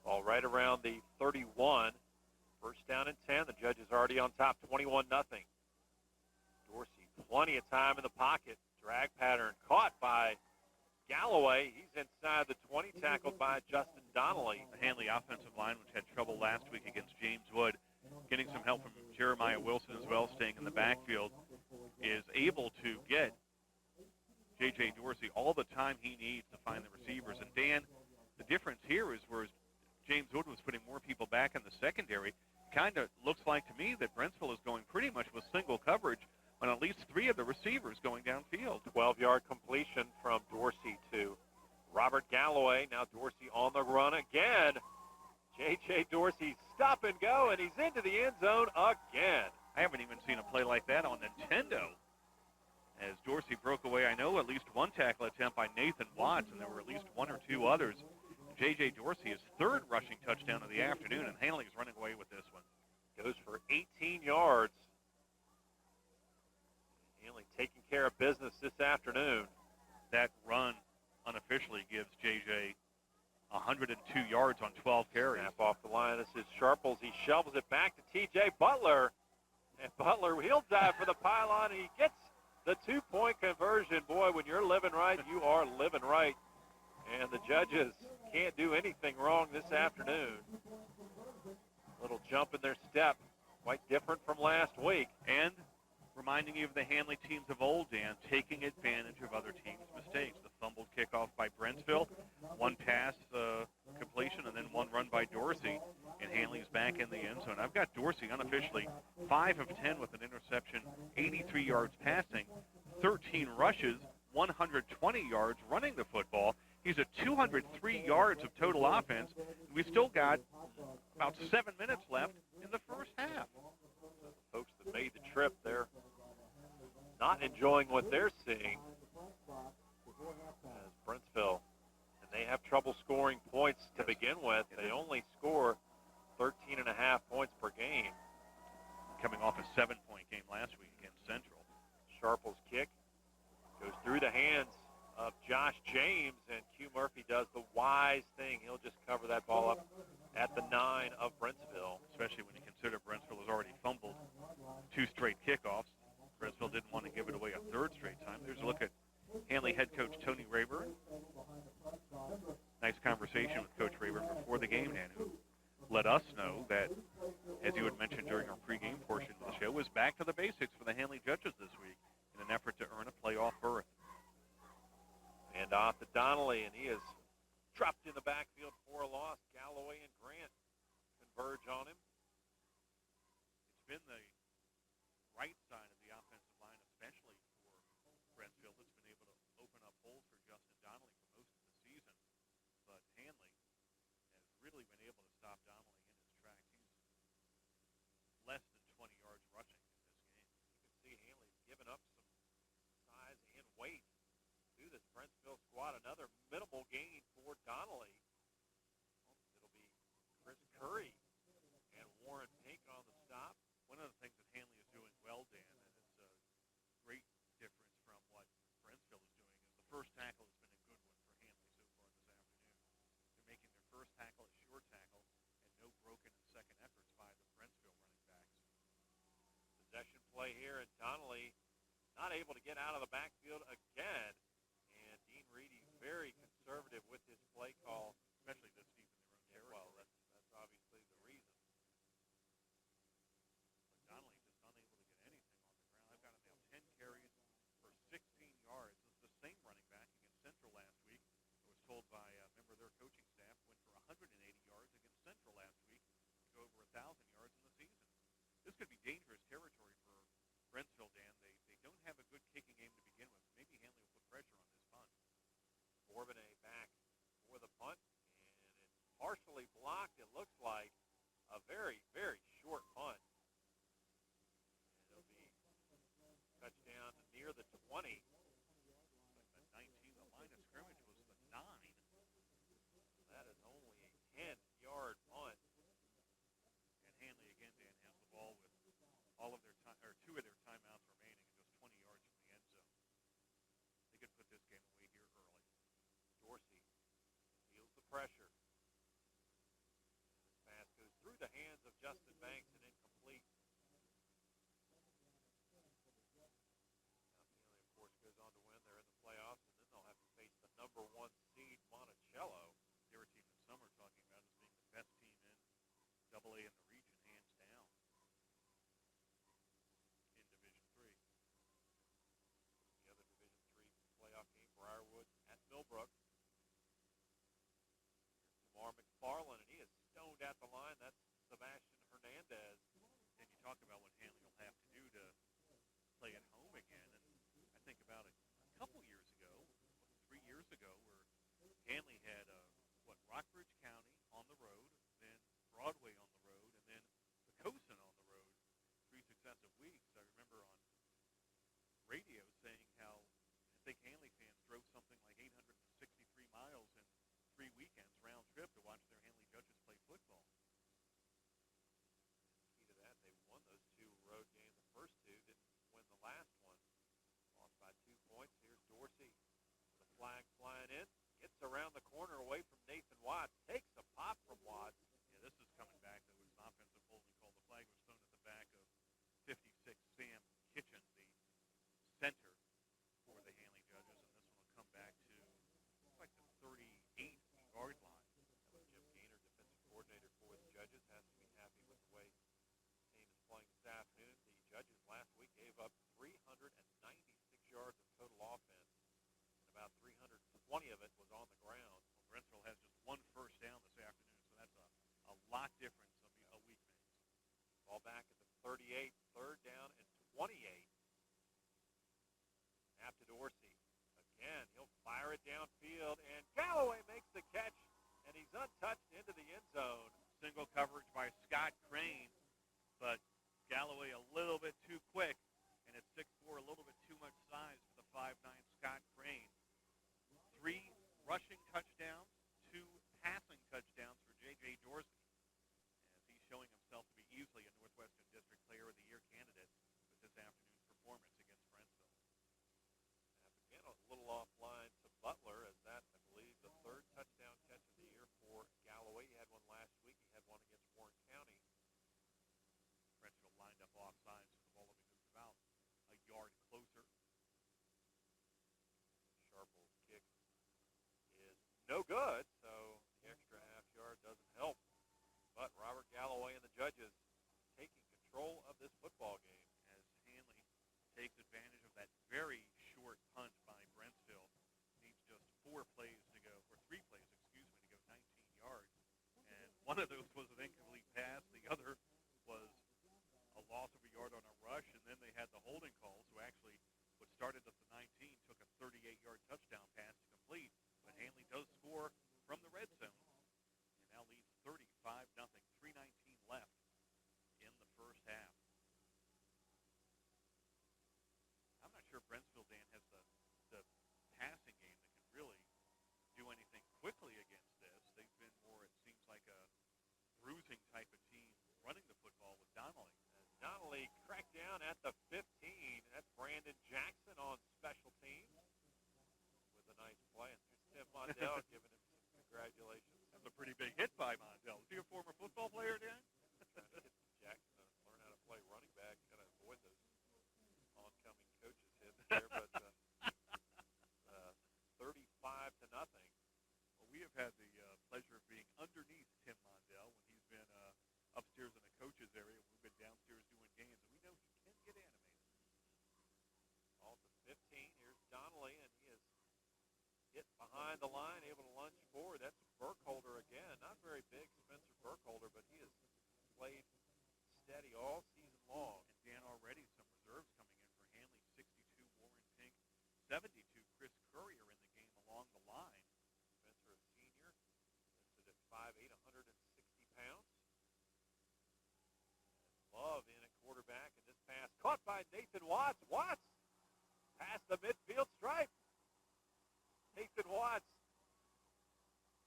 Ball right around the 31. First down and 10. The Judges already on top, 21-0. Dorsey, plenty of time in the pocket. Drag pattern caught by Galloway. He's inside the 20, tackled by Justin Donnelly. The Handley offensive line, which had trouble last week against James Wood, getting some help from Jeremiah Wilson as well, staying in the backfield, is able to get J.J. Dorsey all the time he needs to find the receivers. And, Dan, the difference here is where James Wood was putting more people back in the secondary, kind of looks like to me that Brentsville is going pretty much with single coverage on at least 3 of the receivers going downfield. 12-yard completion from Dorsey to Robert Galloway. Now Dorsey on the run again. J.J. Dorsey stop and go, and he's into the end zone again. I haven't even seen a play like that on Nintendo. As Dorsey broke away, I know at least one tackle attempt by Nathan Watts, and there were at least 1 or 2 others. J.J. Dorsey, his 3rd rushing touchdown of the afternoon, and Handley is running away with this one. Goes for 18 yards. Handley taking care of business this afternoon. That run unofficially gives J.J. 102 yards on 12 carries. Snap off the line. This is Sharples. He shovels it back to T.J. Butler. And Butler, he'll dive for the pylon, and he gets the 2-point conversion. Boy, when you're living right, you are living right. And the Judges can't do anything wrong this afternoon. Little jump in their step, quite different from last week. And reminding you of the Handley teams of old, Dan, taking advantage of other teams' mistakes. The fumbled kickoff by Brentsville, 1 pass completion, and then 1 run by Dorsey, and Handley's back in the end zone. I've got Dorsey unofficially 5 of 10 with an interception, 83 yards passing, 13 rushes, 120 yards running the football. He's at 203 yards of total offense. We've still got about 7 minutes left in the first half. Folks that made the trip, they're not enjoying what they're seeing as Brentsville. And they have trouble scoring points to begin with. They only score 13.5 points per game. Coming off a 7-point game last week against Central. Sharple's kick goes through the hands of Josh James, and Q Murphy does the wise thing. He'll just cover that ball up at the 9 of Brentsville. Especially when you consider Brentsville has already fumbled 2 straight kickoffs. Brentsville didn't want to give it away a 3rd straight time. There's a look at Handley head coach Tony Rayburn. Nice conversation with Coach Rayburn before the game, Dan, who let us know that, as you had mentioned during our pregame portion of the show, was back to the basics for the Handley Judges this week in an effort to earn a playoff berth. And off to Donnelly, and he is trapped in the backfield for a loss. Galloway and Grant converge on him. It's been the right side of the offensive line, especially for Brentsville, that's been able to open up holes for Justin Donnelly for most of the season. But Handley has really been able to stop Donnelly in his tracks. He's less than 20 yards rushing in this game. You can see Handley's given up some size and weight to this Brentsville squad. Another minimal gain for Donnelly. It'll be Chris Curry and Warren Pink on the stop. One of the things that Handley is doing well, Dan, and it's a great difference from what Brentsville is doing, is the first tackle has been a good one for Handley so far this afternoon. not able to get out of the backfield again. And Dean Reedy very conservative with his play call. especially this deep in their own territory. Well, that's obviously the reason. But Donnelly just unable to get anything on the ground. I've got him now 10 carries for 16 yards. This is the same running back against Central last week. I was told by a member of their coaching staff went for 180 yards against Central last week to go over 1,000 yards in the season. This could be dangerous territory for Brentsville, Dan. They don't have a good kicking game to begin with. Maybe Handley will put pressure on this punt. Bourbonnais back for the punt, and it's partially blocked. It looks like a very, very short punt. And it'll be touchdown near the 20. Like the 19, the line of scrimmage was the 9. That is only a 10-yard punt. And Handley again, Dan, has the ball with all of their time, or 2 of their timeouts remaining, and just 20 yards from the end zone. They could put this game away here early. Dorsey feels the pressure. This pass goes through the hands of Justin Banks and incomplete. Now Handley, of course, goes on to win. They're in the playoffs, and then they'll have to face the number 1 seed, Monticello. Their team that some are talking about as being the best team in AA in the region, hands down, in Division III. The other Division III playoff game, Briarwood at Millbrook. Tamar McFarland, and he is stoned at the line. That's Sebastian Hernandez. And you talk about what Handley will have to do to play at home again. And I think about it a couple years ago, 3 years ago, where Handley had, Rockbridge County on the road, then Broadway on the road, and then Pocosin on the road 3 successive weeks. I remember on radio saying how I think Handley fans drove something like 863 miles in 3 weekends round trip to watch their Handley Judges play football. Key to that, they won those 2 road games. The first 2 didn't win the last one. Lost by 2 points. Here's Dorsey. The flag flying in. Gets around the corner away from Nathan Watts. Takes a pop from Watts. Yeah, this is coming back. There was an offensive holding call. The flag was thrown at the back of 56 Sam Kitchen, the center for the Handley Judges, and this one will come back to like the 38-yard line. That was Jim Gaynor, defensive coordinator for the Judges. Has to be happy with the way the team is playing this afternoon. The Judges last week gave up 396 yards of total offense, and about 320 of it was on the ground. Well, Brentsville has just 1 first down this afternoon, so that's a lot different a week makes. Ball back at the 38, 3rd down and 28. Snap to Dorsey. Again, he'll fire it downfield, and Galloway makes the catch, and he's untouched into the end zone. Single coverage by Scott Crane, but Galloway a little bit too quick, and at 6'4", a little bit too much size for the 5'9" Scott Crane. 3 rushing touchdowns, 2 passing touchdowns for J.J. Dorsey, as he's showing himself to be easily a Northwestern District Player of the Year candidate with this afternoon's performance against Brentsville. Again, a little offline to Butler, as that, I believe, the 3rd touchdown catch of the year for Galloway. He had one last week. He had one against Warren County. Brentsville lined up offsides, so the ball will be moved about a yard closer. Sharple's kick is no good, so the extra half yard doesn't help. But Robert Galloway and the Judges taking control of this football game. As Handley takes advantage of that very short punt by Brentsville. Needs just 4 plays to go, or 3 plays, to go 19 yards. And one of those was an incomplete pass. The other was a loss of a yard on a rush, and then they had the holding call. So actually, what started at the 19 took a 38-yard touchdown pass to complete. But Handley does score from the red zone, and now leads 35-0. 3:19 left in the first half. I'm not sure Brentsville, Dan, has the passing game that can really do anything quickly against this. They've been more, it seems like, a bruising type of team running the football with Donnelly. Donnelly cracked down at the 15. That's Brandon Jackson on special teams with a nice play. And there's Tim Mondell giving him some congratulations. That was a pretty big hit by Mondell. Is he a former football player, Dan? Trying to get Jackson to learn how to play running back. Got to avoid those oncoming coaches hit. behind the line, able to lunge forward. That's Burkholder again. Not very big, Spencer Burkholder, but he has played steady all season long. And Dan, already some reserves coming in for Handley. 62, Warren Pink. 72, Chris Courier in the game along the line. Spencer, a senior, listed at 5'8", 160 pounds. And Love in at quarterback, and this pass caught by Nathan Watts. Watts past the midfield stripe. Nathan Watts,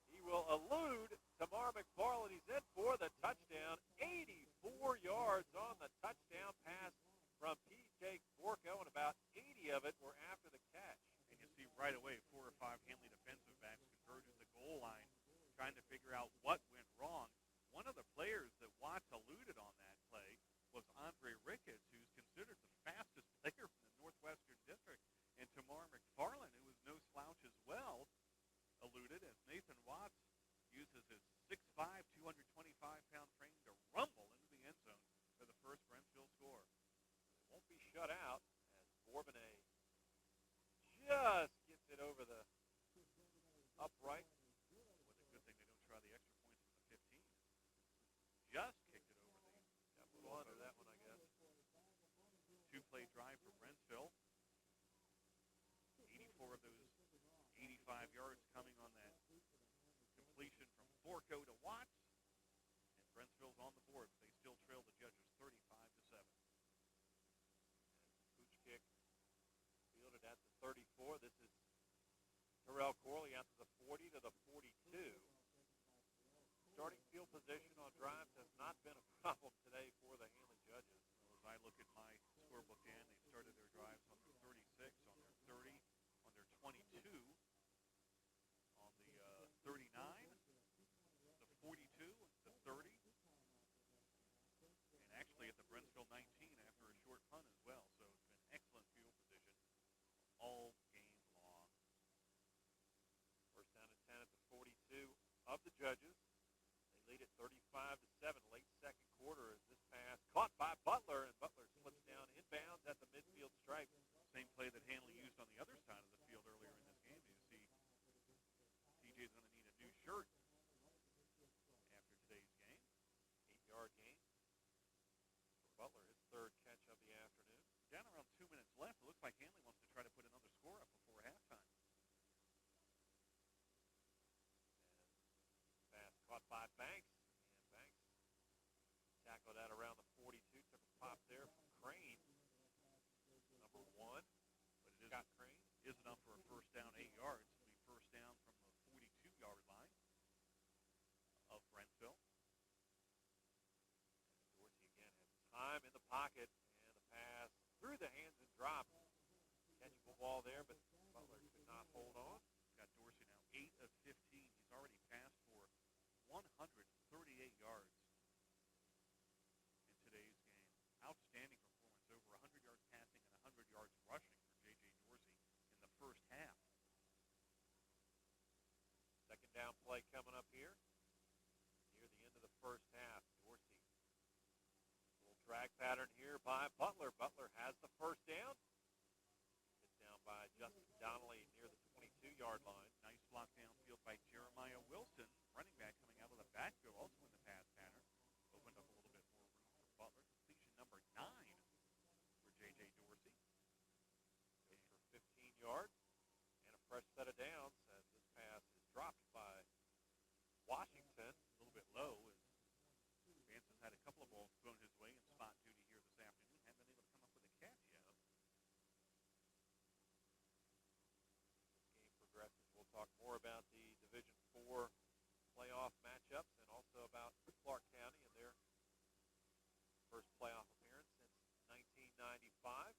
he will elude Tamar McFarland. He's in for the touchdown. 84 yards on the touchdown pass from P.J. Borko, and about 80 of it were after the catch. And you see right away 4 or 5 Handley defensive backs converge at the goal line, trying to figure out what went wrong. One of the players that Watts eluded on that play was Andre Ricketts, who's considered the fastest player from the Northwestern District. And Tamar McFarland, who was no slouch as well, eluded as Nathan Watts uses his 6'5", 225-pound frame to rumble into the end zone for the first Brentsville score. It won't be shut out as Bourbonnais just gets it over the upright. What a good thing they don't try the extra points from the 15. Just kicked it over the. Got a little under that one, I guess. 2-play drive for Brentsville. 84 of those 85 yards coming on that completion from Borko to Watts. And Brentsville's on the board, but they still trail the Judges 35-7. Pooch kick fielded at the 34. This is Terrell Corley out to the 40 to the 42. Starting field position on drives has not been a problem today for the Handley Judges. Well, as I look at my scorebook, Dan, they started their drives on their 36, on their 30, on their 22, on the 39, the 42, the 30, and actually at the Brentsville 19 after a short punt as well. So it's been excellent field position all game long. First down and 10 at the 42 of the Judges. They lead at 35-7 late second quarter as this pass caught by Butler, and Butler slips down inbounds at the midfield stripe. Same play that Handley used on the other side of the field earlier in this game. You see TJ's going to need a new shirt after today's game. 8-yard gain for Butler, his third catch of the afternoon. Down around 2 minutes left. It looks like Handley wants to try to put another score up before halftime. And pass caught by Banks, and Banks tackled that around the 42, took a pop there from Crane, number 1. But it Scott Crane is enough for a first down, 8 yards. It'll be first down from the 42-yard line of Brentsville. Dorsey again has time in the pocket, and the pass through the hands and drop. Catchable ball there, but Butler could not hold on. Got Dorsey now 8 of 15. He's already passed for 138 yards in today's game. Outstanding performance, over 100 yards passing and 100 yards rushing for J.J. Dorsey in the first half. Second down play coming up here near the end of the first half. Dorsey, little drag pattern here by Butler. Butler has the first down. It's down by Justin Donnelly near the 22-yard line. Nice block downfield by Jeremiah Wilson, running back coming out of the backfield, also in the pass pattern. Opened up a little bit more room for Butler. Completion number 9 for J.J. Dorsey. Goes for 15 yards and a fresh set of downs as this pass is dropped by Washington. A little bit low as Vance has had a couple of balls thrown his way in spot duty here this afternoon. Haven't been able to come up with a catch yet. This game progresses. We'll talk more about the Division IV playoff matchups and also about Clark County and their first playoff appearance since 1995.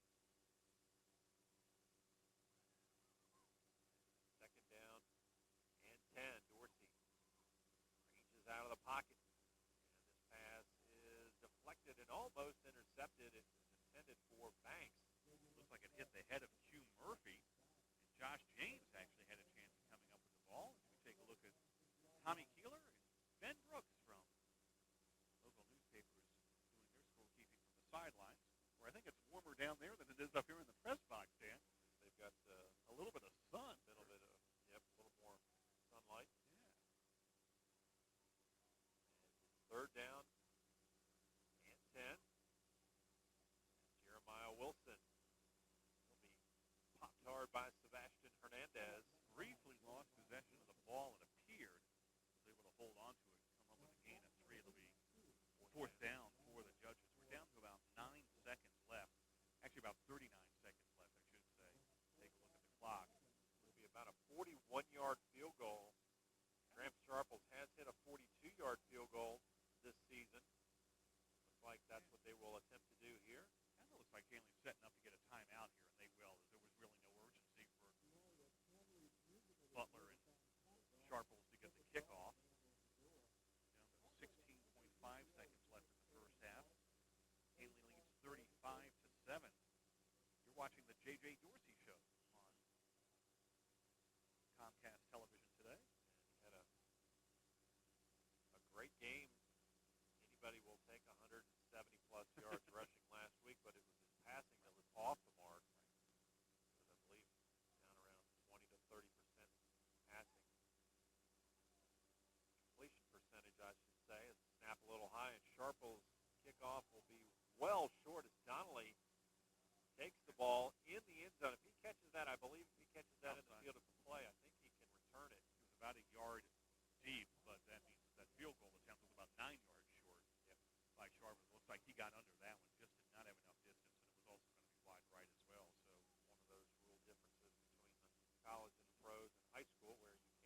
Second down and 10. Dorsey ranges out of the pocket, and this pass is deflected and almost intercepted. It was intended for Banks. Looks like it hit the head of Q Murphy. And Josh James actually had a chance of coming up with the ball. As we take a look at Tommy Keeler and Ben Brooks from local newspapers doing their scorekeeping from the sidelines, where I think it's warmer down there than it is up here in the press box, Dan. They've got A little bit of sun. a little bit of, a little more fourth down for the Judges. We're down to about 9 seconds left. Actually, about 39 seconds left, I should say. Take a look at the clock. It'll be about a 41-yard field goal. Graham Sharples has hit a 42-yard field goal this season. Looks like that's what they will attempt to do here. Kind of looks like Handley's setting up to get a timeout here, and they will. There was really no urgency for Butler and Sharples to get the kickoff. Down to 16.5 seconds left in the first half. Handley leads 35-7. You're watching the J.J. Dorsey Show on Comcast Television today. And he had a great game. Anybody will take 170-plus yards rushing last week, but it was his passing that was off the mark. I believe down around 20 to 30% passing. Completion percentage, I should say, is snap a little high, and Sharple's kickoff will be well short as Donnelly takes the ball in the end zone. If he catches that, I believe if he catches that in the field of play, I think he can return it. He was about a yard deep, but that means that field goal attempt was about 9 yards short by Sharples. Looks like he got under that one, just did not have enough distance, and it was also going to be wide right as well. So one of those rule differences between the college and the pros and high school, where you can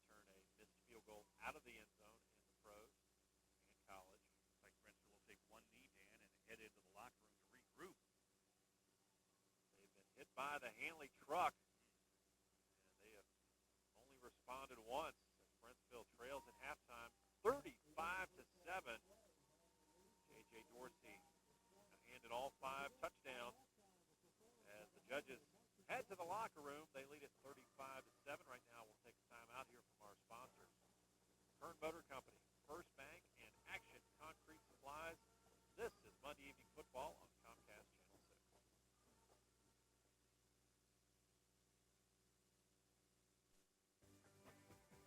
return a missed field goal out of the end zone in the pros and college. Looks like Brentsville will take one knee, Dan, and head into the locker room to regroup. They've been hit by the Handley truck, and they have only responded once as Brentsville trails at halftime, 35-7. J.J. Dorsey handed all 5 touchdowns as the Judges head to the locker room. They lead at 35-7. Right now, we'll take a time out here from our sponsors, Kern Motor Company, First Bank, and Action Concrete Supplies. This is Monday Evening Football on Comcast Channel 6.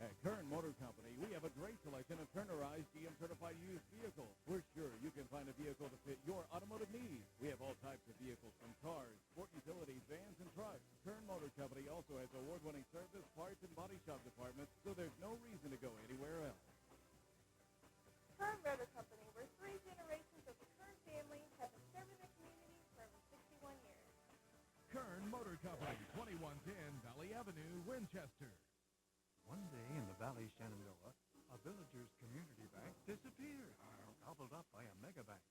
At Kern Motor Company, we have a great selection of Turnerized GM-certified used vehicles. We're sure you can find a vehicle to fit your automotive needs. We have all types of vehicles, from cars, sport utilities, vans, and trucks. Kern Motor Company also has award-winning service, parts, and body shop departments, so there's no reason to go anywhere else. Kern Motor Company, where 3 generations of the Kern family have been serving the community for over 61 years. Kern Motor Company, 2110 Valley Avenue, Winchester. One day in the Valley Shenandoah, a villager's community bank disappeared, gobbled up by a mega bank.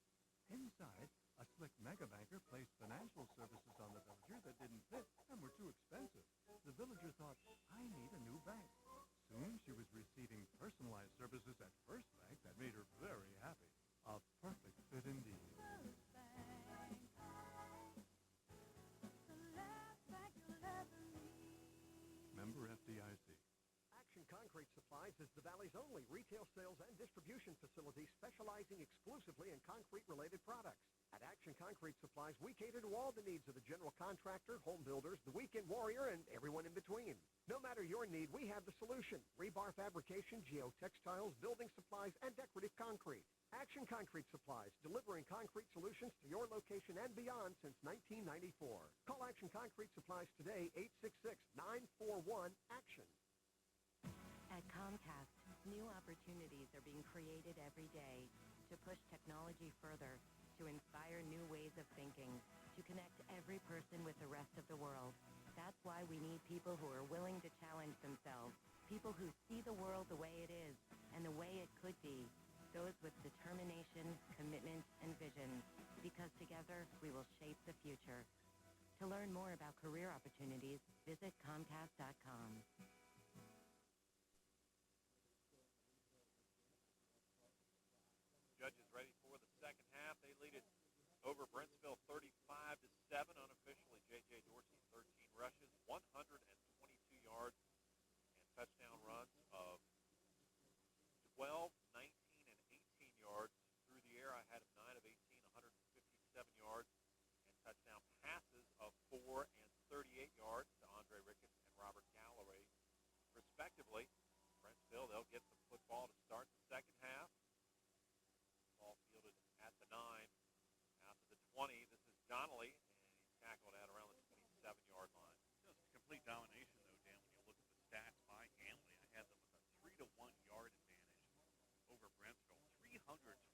Inside, a slick mega banker placed financial services on the villager that didn't fit and were too expensive. The villager thought, I need a new bank. Soon she was receiving personalized services at First Bank that made her very happy. A perfect fit indeed. First Bank, the last bank you'll ever need. Member FDIC. Action Concrete Supplies is the Valley's only retail sales and distribution facility specializing exclusively in concrete-related products. At Action Concrete Supplies, we cater to all the needs of the general contractor, home builders, the weekend warrior, and everyone in between. No matter your need, we have the solution. Rebar fabrication, geotextiles, building supplies, and decorative concrete. Action Concrete Supplies, delivering concrete solutions to your location and beyond since 1994. Call Action Concrete Supplies today, 866-941-ACTION. At Comcast, new opportunities are being created every day to push technology further, to inspire new ways of thinking, to connect every person with the rest of the world. That's why we need people who are willing to challenge themselves, people who see the world the way it is and the way it could be, those with determination, commitment, and vision, because together we will shape the future. To learn more about career opportunities, visit Comcast.com. Judges ready for the second half. They lead it over Brentsville 35-7. Unofficially, J.J. Dorsey, 13 rushes, 122 yards, and touchdown runs of 12, 19, and 18 yards. Through the air, I had 9 of 18, 157 yards, and touchdown passes of 4 and 38 yards to Andre Ricketts and Robert Galloway, respectively. Brentsville, they'll get the football to start the second half. Ball fielded at the 9, out to the 20. This is Donnelly, and he's tackled at around the 27-yard line. Just complete domination, though, Dan, when you look at the stats by Handley. I had them with a 3-to-1 yard advantage over Brentsville. 322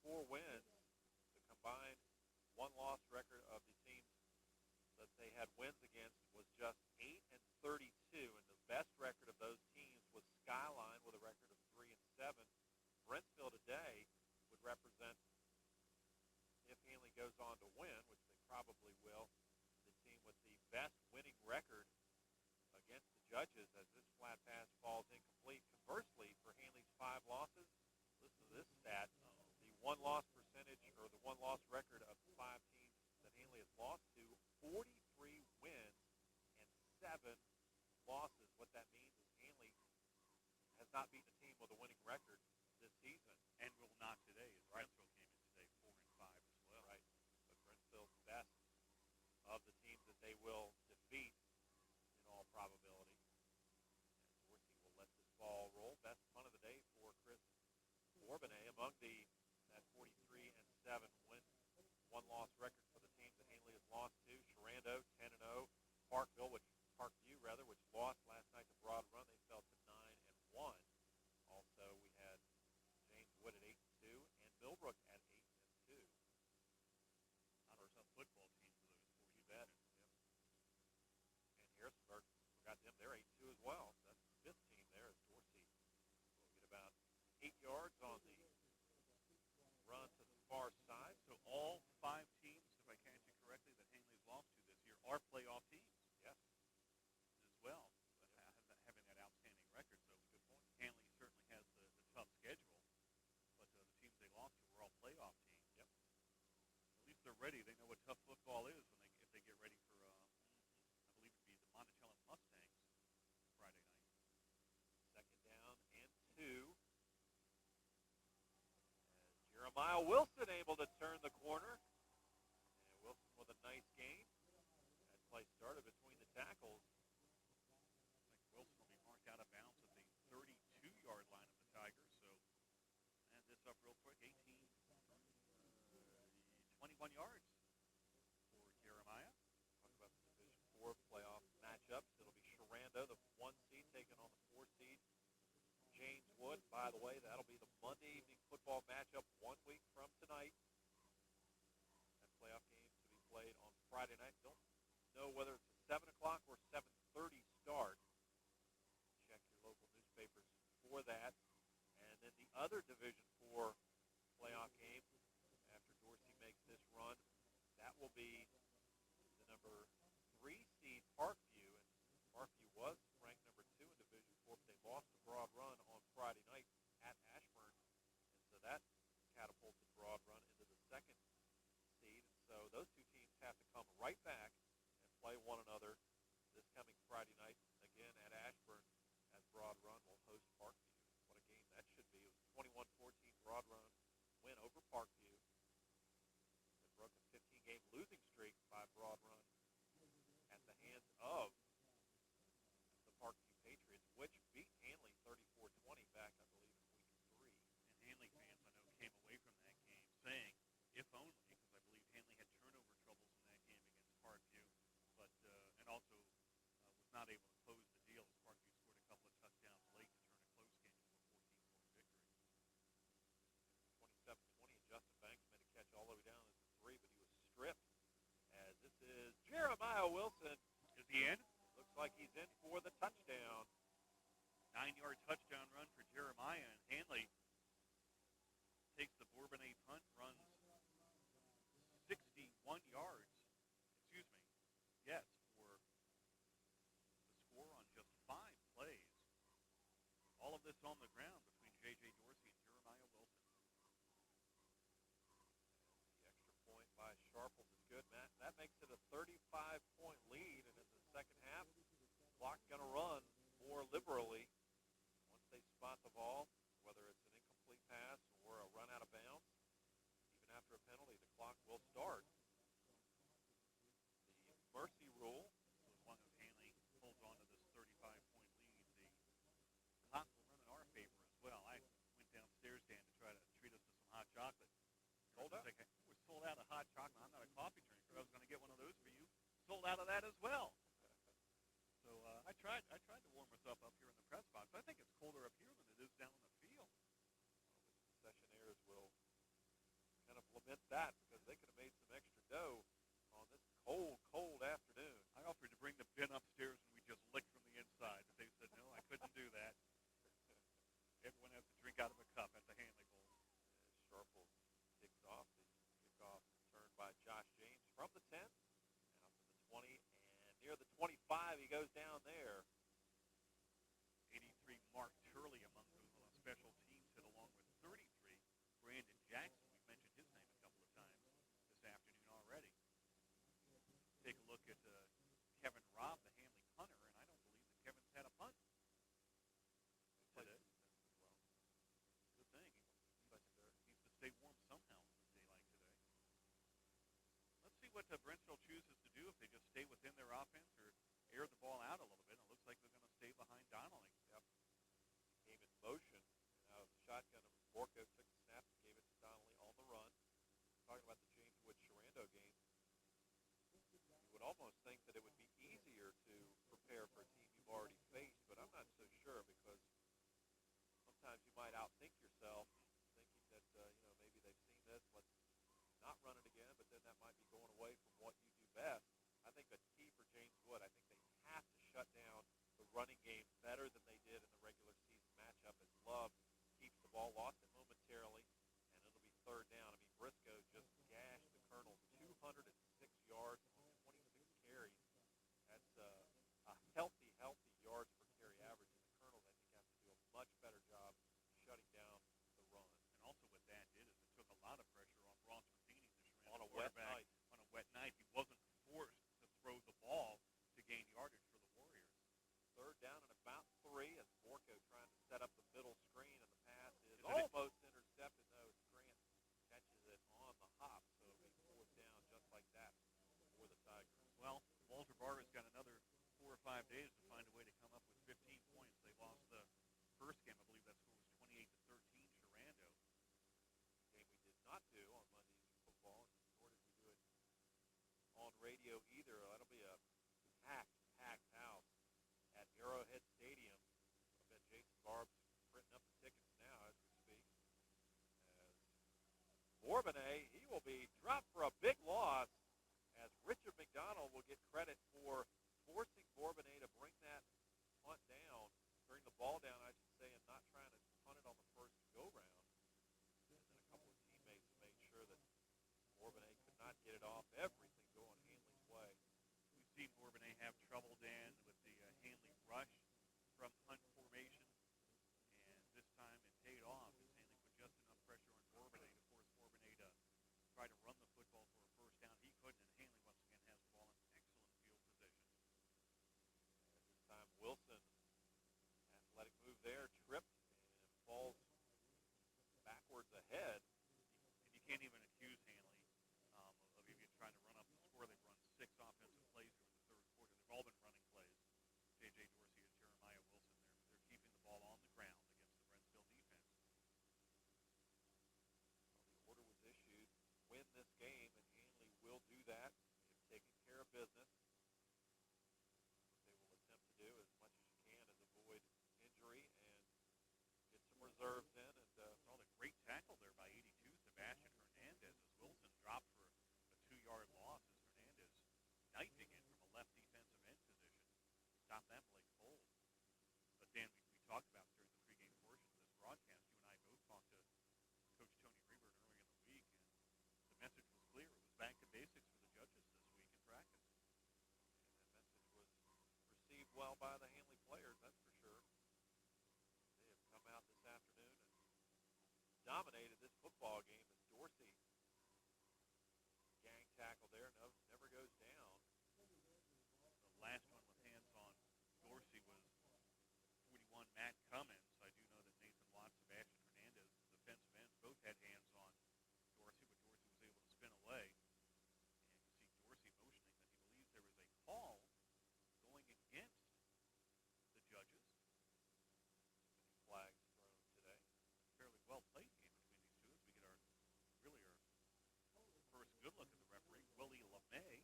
34 wins. The combined one-loss record of the teams that they had wins against was just 8-32, and the best record of those teams was Skyline with a record of 3-7. Brentsville today would represent, if Handley goes on to win, which they probably will, the team with the best winning record against the judges as this flat pass falls incomplete. Conversely, for Handley's 5 losses, listen to this stat, the one-loss percentage or the one-loss record of the 5 teams that Handley has lost to, 43 wins and 7 losses. What that means is Handley has not beaten a team with a winning record this season. And will not today, as Right. Brentsville came in today 4-5 as well. Right. But Brentsville's best of the teams that they will defeat in all probability. And Dorsey will let this ball roll. Best punt of the day for Chris Orbanet among that 43-7 win, one-loss record for the teams that Handley has lost to. Sharando 10-0, Parkview, which lost last night to Broad Run. They fell to 9-1. Also, we had James Wood at 8-2 and Millbrook at 8-2. Not a tough football team to lose for. You bet. And Harrisonburg, forgot them, they're 8-2 as well. So that's the 5th team there as Dorsey will get about 8 yards on the run to the far side. So all 5 teams, if I catch you correctly, that Handley's lost to this year are playoff teams. Yes. As well, having that outstanding record. So good point. Handley certainly has the tough schedule, but the teams they lost to were all playoff teams. Yep. At least they're ready. They know what tough football is if they get ready for, I believe it'd be the Monticello Mustangs Friday night. 2nd down and 2. As Jeremiah Wilson able to turn the corner. And Wilson with a nice gain. That play started between the tackles. I think Wilson will be marked out of bounds at the 32-yard line of the Tigers. So add this up real quick. 21 yards for Jeremiah. Talk about the Division 4 playoff matchups. It'll be Sharando, the 1 seed, taking on the 4 seed. James Wood, by the way, that'll be the Monday evening football matchup 1 week from tonight. That playoff game to be played on Friday night. Don't know whether it's a 7 o'clock or 7:30 start. Check your local newspapers for that. And then the other Division 4 playoff game, after Dorsey makes this run, that will be the number 3 seed Parkview. And Parkview was ranked number 2 in Division 4, but they lost to Broad Run on Friday night at Ashburn. And so that catapulted Broad Run into the 2nd seed. And so those 2 teams have to come right back and play one another this coming Friday night, again at Ashburn, as Broad Run will host Parkview. What a game that should be. It was 21-14 Broad Run win over Parkview. They broke a 15-game losing streak by Broad Run at the hands of the Parkview Patriots, which beat Handley 34-20 back, I believe, in week 3. And Handley fans, I know, came away from that game saying, if only, because I believe Handley had turnover troubles in that game against Parkview, but and also was not able to close the deal as Parkview scored a couple of touchdowns late to turn a close game into a 14-point victory. 27-20, and Justin Banks made a catch all the way down to the 3, but he was stripped. As this is Jeremiah Wilson. Is he in? Looks like he's in for the touchdown. 9-yard touchdown run for Jeremiah, and Handley takes the Bourbonnais punt, runs 61 yards. Excuse me. Yes, for the score on just 5 plays. All of this on the ground between J.J. Dorsey and Jeremiah Wilson. The extra point by Sharples is good, Matt. That makes it a 35-point lead, and in the second half, the clock's going to run more liberally. Once they spot the ball, whether it's an incomplete pass or a run out of bounds, even after a penalty, the clock will start. The mercy rule, So as long as Handley holds on to this 35-point lead, the clock will run in our favor as well. I went downstairs, Dan, to try to treat us to some hot chocolate. Sold out? Like, we're sold out of hot chocolate. I'm not a coffee drinker. I was going to get one of those for you. Sold out of that as well. So I tried to warm us up here in the press box. I think it's colder up here than it is down in the field. the concessionaires will meant that because they could have made some extra dough on this cold afternoon. I offered to bring the bin upstairs and we just lick from the inside, but they said, no, I couldn't do that. Everyone has to drink out of a cup at the Handley Bowl. Sharple kicks off. The kickoff returned by Josh James from the 10, out to the 20, and near the 25, he goes down there. 83 Mark Turley among whom on special teams hit along with 33 Brandon Jackson. We've mentioned his name a couple of times this afternoon already. Take a look at Kevin Robb, the Handley punter, and I don't believe that Kevin's had a punt today. As well. Good thing. He needs to stay warm somehow on a day like today. Let's see what Brentsville chooses to do, if they just stay within their offense or air the ball out a little bit. It looks like they're going to stay behind Donnelly. Yep. Came in motion. Now the shotgun of Borko took the snap and gave it to Donnelly on the run. Talking about the James Wood-Sharando game, you would almost think that it would be easier to prepare for a team you've already faced, but I'm not so sure because sometimes you might outthink yourself, thinking that maybe they've seen this, let's not run it again, but then that might be going away from what you do best. I think the key for James Wood, I think they have to shut down the running game better than they did in the regular season matchup, as Love keeps the ball, lost it momentarily, and it'll be third down. I mean, Briscoe just gashed the Colonel 206 yards on 26 carries. That's a healthy yards per carry average, and the Colonels, I think, have to do a much better job shutting down the run. And also what that did is it took a lot of pressure off Ross Martini, the Sharando On a wet quarterback. night. On a wet night. He wasn't forced to throw the ball to gain yardage for the Warriors. Third down and about 3 as Borko trying to set up the middle screen, and the pass is Is it- almost intercepted. No, it's Grant catches it on the hop, so it'll be fourth down just like that for the Tigers. Well, Walter Barber's got another 4 or 5 days to find a way to come up with 15 points. They lost the first game. I believe that score was 28-13, Sharando. Game we did not do on Monday Night Football, nor did we do it on radio either. That'll be a packed house at Arrowhead Stadium. I bet Jason Barb's printing up the tickets now as we speak. As Bourbonnais, he will be dropped for a big loss, as Richard McDonald will get credit for forcing Bourbonnais to bring that punt down, bring the ball down, I should say, and not trying to punt it on the first go-round. And then a couple of teammates made sure that Bourbonnais could not get it off. Everything going Handley's way. We've seen Bourbonnais have trouble, Dan, with the Handley rush from punt formation, and this time it paid off as Handley put just enough pressure on Bourbonnais to force Bourbonnais to try to run the football for a first down. He couldn't, and Handley once again has the ball in excellent field position. At this time, Wilson, athletic move there, tripped and falls backwards ahead. And you can't even accuse Handley of even trying to run up the score. They've run 6 offensive plays during the third quarter. They've all been running plays. J.J. Dorsey and Jeremiah Wilson, they're keeping the ball on the ground against the Brentsville defense. Well, the order was issued, win this game, and Handley will do that. They've taken care of business. What they will attempt to do as much as you can is avoid injury and get some reserves in. And Saw the great tackle there by 82 Sebastian Hernandez as Wilson dropped for a 2-yard loss as Hernandez knifing it from a left defensive end position. Stop that play cold. But Dan, we talked about during the pregame portion of this broadcast, you and I both talked to Coach Tony Rebert earlier in the week, and the message was clear. It was back to basics for the judges this week in practice. that message was received well by the Handley players, that's for sure. They have come out this afternoon and dominated this football game as Dorsey gang tackle there, never goes down. The last one with hands on Dorsey was 41 Matt Cummins. I do know that Nathan Watts, Sebastian Hernandez, the defensive ends, both had hands on Dorsey, but Dorsey was able to spin away. And you see Dorsey motioning that he believes there was a call going against the judges. Flags thrown today. Fairly well played game between these two as we get our first good look at the referee, Willie LeMay.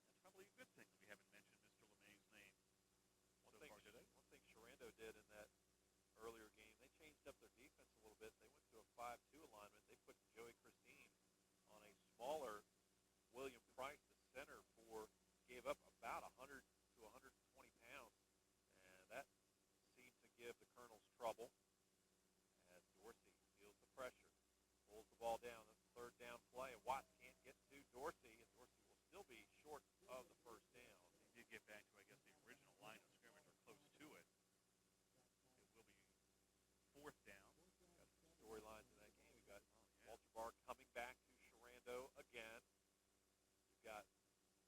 That's probably a good thing that we haven't mentioned Mr. LeMay's name so far today. One thing Sharando did in that earlier game, they changed up their defense a little bit. They went to a 5-2 alignment. They put Joe trouble as Dorsey feels the pressure, pulls the ball down. That's a third down play. And Watts can't get to Dorsey, and Dorsey will still be short of the first down. They did get back to, I guess, the original line of scrimmage or close to it. It will be fourth down. Got some storylines in that game. You got Walter Barr coming back to Sherando again. You've got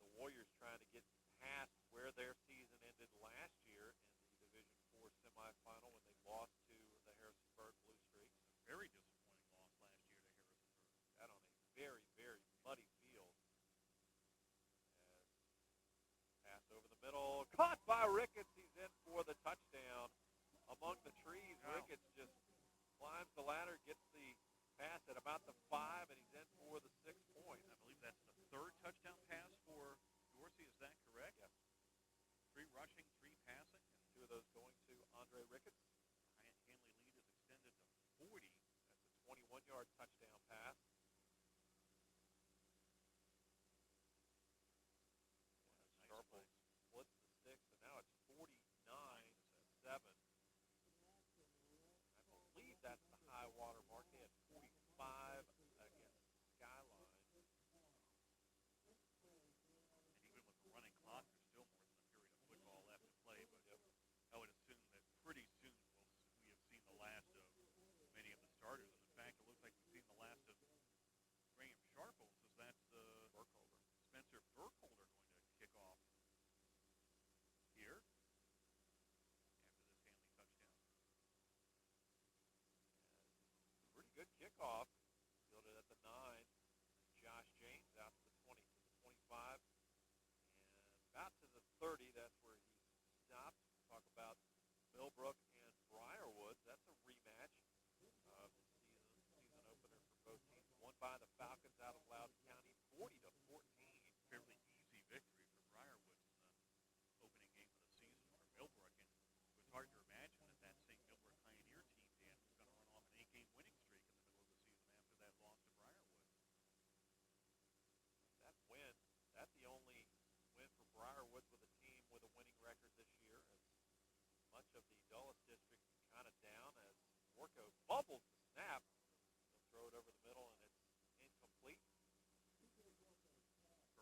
the Warriors trying to get past where their season ended last year in the Division IV semifinal when they lost to the Harrisonburg Blue Streaks. Very disappointing loss last year to Harrisonburg. That on a very, very muddy field. As pass over the middle, caught by Ricketts. He's in for the touchdown. Among the trees, Wow. Ricketts just climbs the ladder, gets the pass at about the 5, and he's in for the 6 points. I believe that's the third touchdown pass for Dorsey. Is that correct? Yes. 3 rushing, 3 passing. And 2 of those going to Andre Ricketts. Handley lead is extended to 40. That's a 21-yard touchdown pass. Nice Sharple play. splits the sticks, and now it's 49-7. I believe that's the high water mark. They had 45 against Skyline. And even with the running clock, there's still more than a period of football left to play. But I would assume that pretty soon we have seen the last of many of the starters. And in fact, it looks like we've seen the last of Graham Sharples, as that's Burkholder. Spencer Burkholder going to kick off here after this Handley touchdown. Pretty good kickoff. Fielded at the 9. Josh James out to the 20, to the 25, and about to the 30. That's where he stopped. Talk about Millbrook and Briarwoods. That's a rematch of the season opener for both teams. Won by the Falcons out of Loudoun County, 40-14. Fairly easy victory for Briarwoods in the opening game of the season for Millbrook. And it was hard to imagine that St. Millbrook Pioneer team, Dan, was going to run off an 8-game winning streak in the middle of the season after that loss to Briarwood. That win, that's the only win for Briarwoods with a team with a winning record this year. As much of the Dulles district kind of down as Warco bubbles the snap. He'll throw it over the middle, and it's incomplete.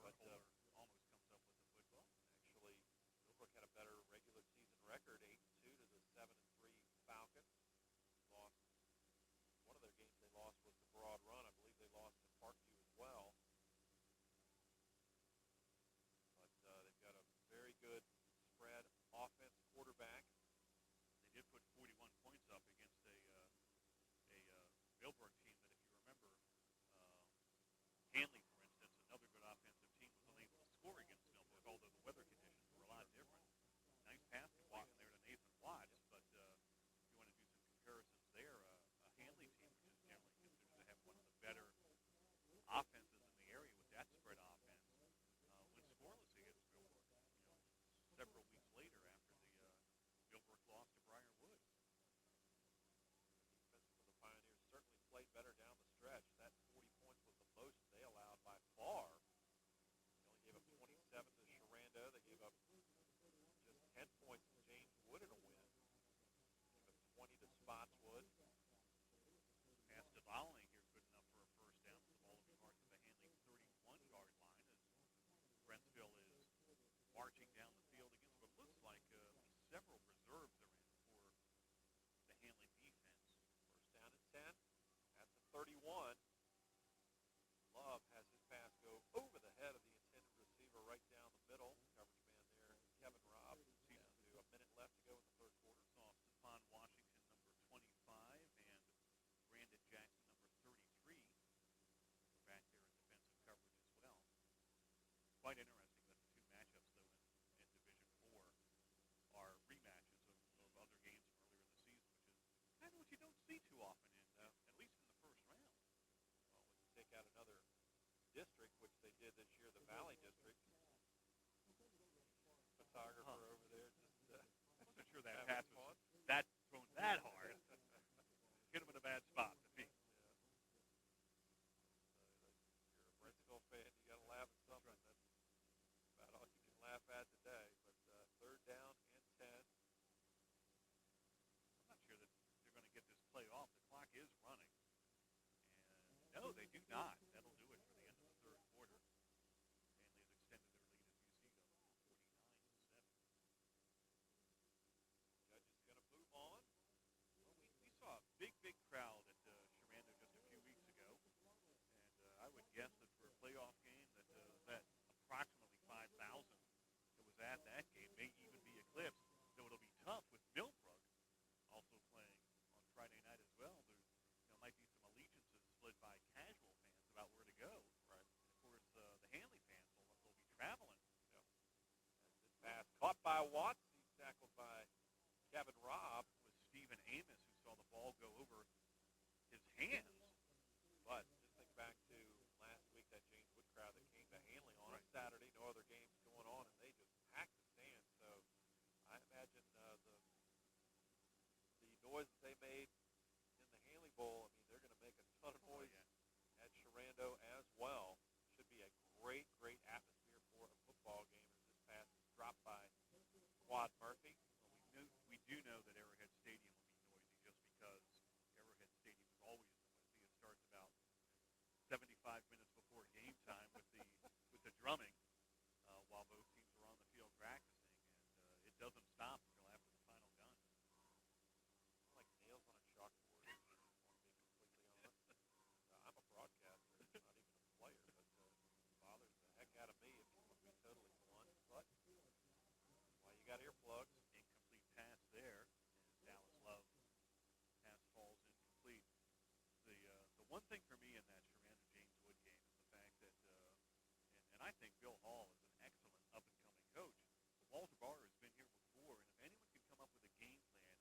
Burkholder almost comes up with the football. Actually, Millbrook had a better regular season record, 8-2 to the 7-3 Falcons. Lost one of their games they lost was the Broad Run. I believe they lost to Parkview as well. But they've got a very good spread offense quarterback. They did put 41 points up against a Millbrook team that, if you remember, Handley, for instance, another good offensive team, was unable to score against Millbrook, although the weather conditions were a lot different. Nice basket walk in there to Nathan Watts, but if you want to do some comparisons there, a Handley team, which is generally considered to have one of the better offenses in the area with that spread offense, went scoreless against Millbrook, several weeks later after the Millbrook loss to Briarwood. Defense for the Pioneers certainly played better down the stretch. That 40 points was the most they allowed by far. They only gave up 27 to Sherando. They gave up just 10 points to James Wood in a win. They gave up 20 to Spotswood. Pass to Volley here, good enough for a first down. The ball will be marked at the Handley 31-yard line as Brentsville is marching down the field against what looks like several reserves are in for the Handley defense. First down and 10 at the 31. Love has his pass go over the head of the intended receiver right down the middle. Coverage man there, Kevin Robb. Down to a minute left to go in the third quarter. Saw Stephon Washington, number 25, and Brandon Jackson, number 33, were back there in defensive coverage as well. Quite interesting that the two matchups, though, in Division 4 are rematches of other games from earlier in the season, which is kind of what you don't see too often, at least in the first round. Well, when you take out another district, which they did this year, the Valley District, photographer over there just Wasn't sure that having pass was fun. that thrown that hard. Hit him in a bad spot. If you're a Brentsville fan, you got to laugh at something. That's about all you can laugh at today. But third down and 10. I'm not sure that not. That'll do it for the end of the third quarter. Handley has extended their lead, as you see, to 49-7. Judges going to move on. Well, we saw a big crowd at Sherando just a few weeks ago, and I would guess that for a playoff game that approximately 5,000 that was at that game may even be eclipsed, though it'll be tough with Millbrook also playing on Friday night as well. There might be some allegiances split by casual fans about where to go. Right. And of course, the Handley fans will be traveling. Yep. And this pass caught by Watts. He's tackled by Kevin Robb. It was Stephen Amos who saw the ball go over his hands. But just think back to last week, that James Wood crowd that came to Handley on a Saturday, no other games going on, and they just packed the stands. So I imagine the noise that they made in the Handley Bowl, I mean, they're going to make a ton of noise at Sherando as well. Should be a great atmosphere for a football game as this pass is dropped by Quad Murphy. Well, we do know that Arrowhead Stadium will be noisy just because Arrowhead Stadium is always noisy. It starts about 75 minutes before game time with the drumming while both teams are on the field practicing, and it doesn't stop until after the final gun. Like nails on a chalkboard, if I want to be completely honest. I'm a broadcaster, not even a player, but it bothers the heck out of me if you want to be totally blunt. But why you got earplugs? Incomplete pass there, and Dallas Love pass falls incomplete. The one thing for me in that Sherando James Wood game is the fact that, and I think Bill Hall is an excellent up-and-coming coach. Walter Barr has been here before, and if anyone can come up with a game plan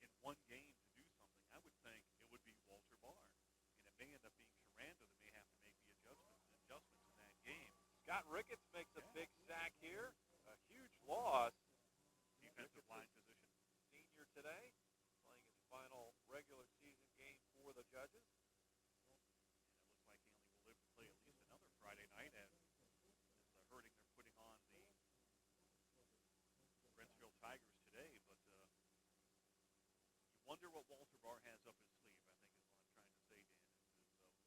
in one game to do something, I would think it would be Walter Barr. And it may end up being Sherando that may have to make the adjustments in that game. Scott Ricketts makes a big sack here. A huge loss. Defensive line position. Senior today, playing his final regular season game for the Judges. And it looks like Handley will live to play at least another Friday night as the hurting they're putting on the Brentsville Tigers today. But you wonder what Walter Barr has up his sleeve, I think is what I'm trying to say, Dan. Is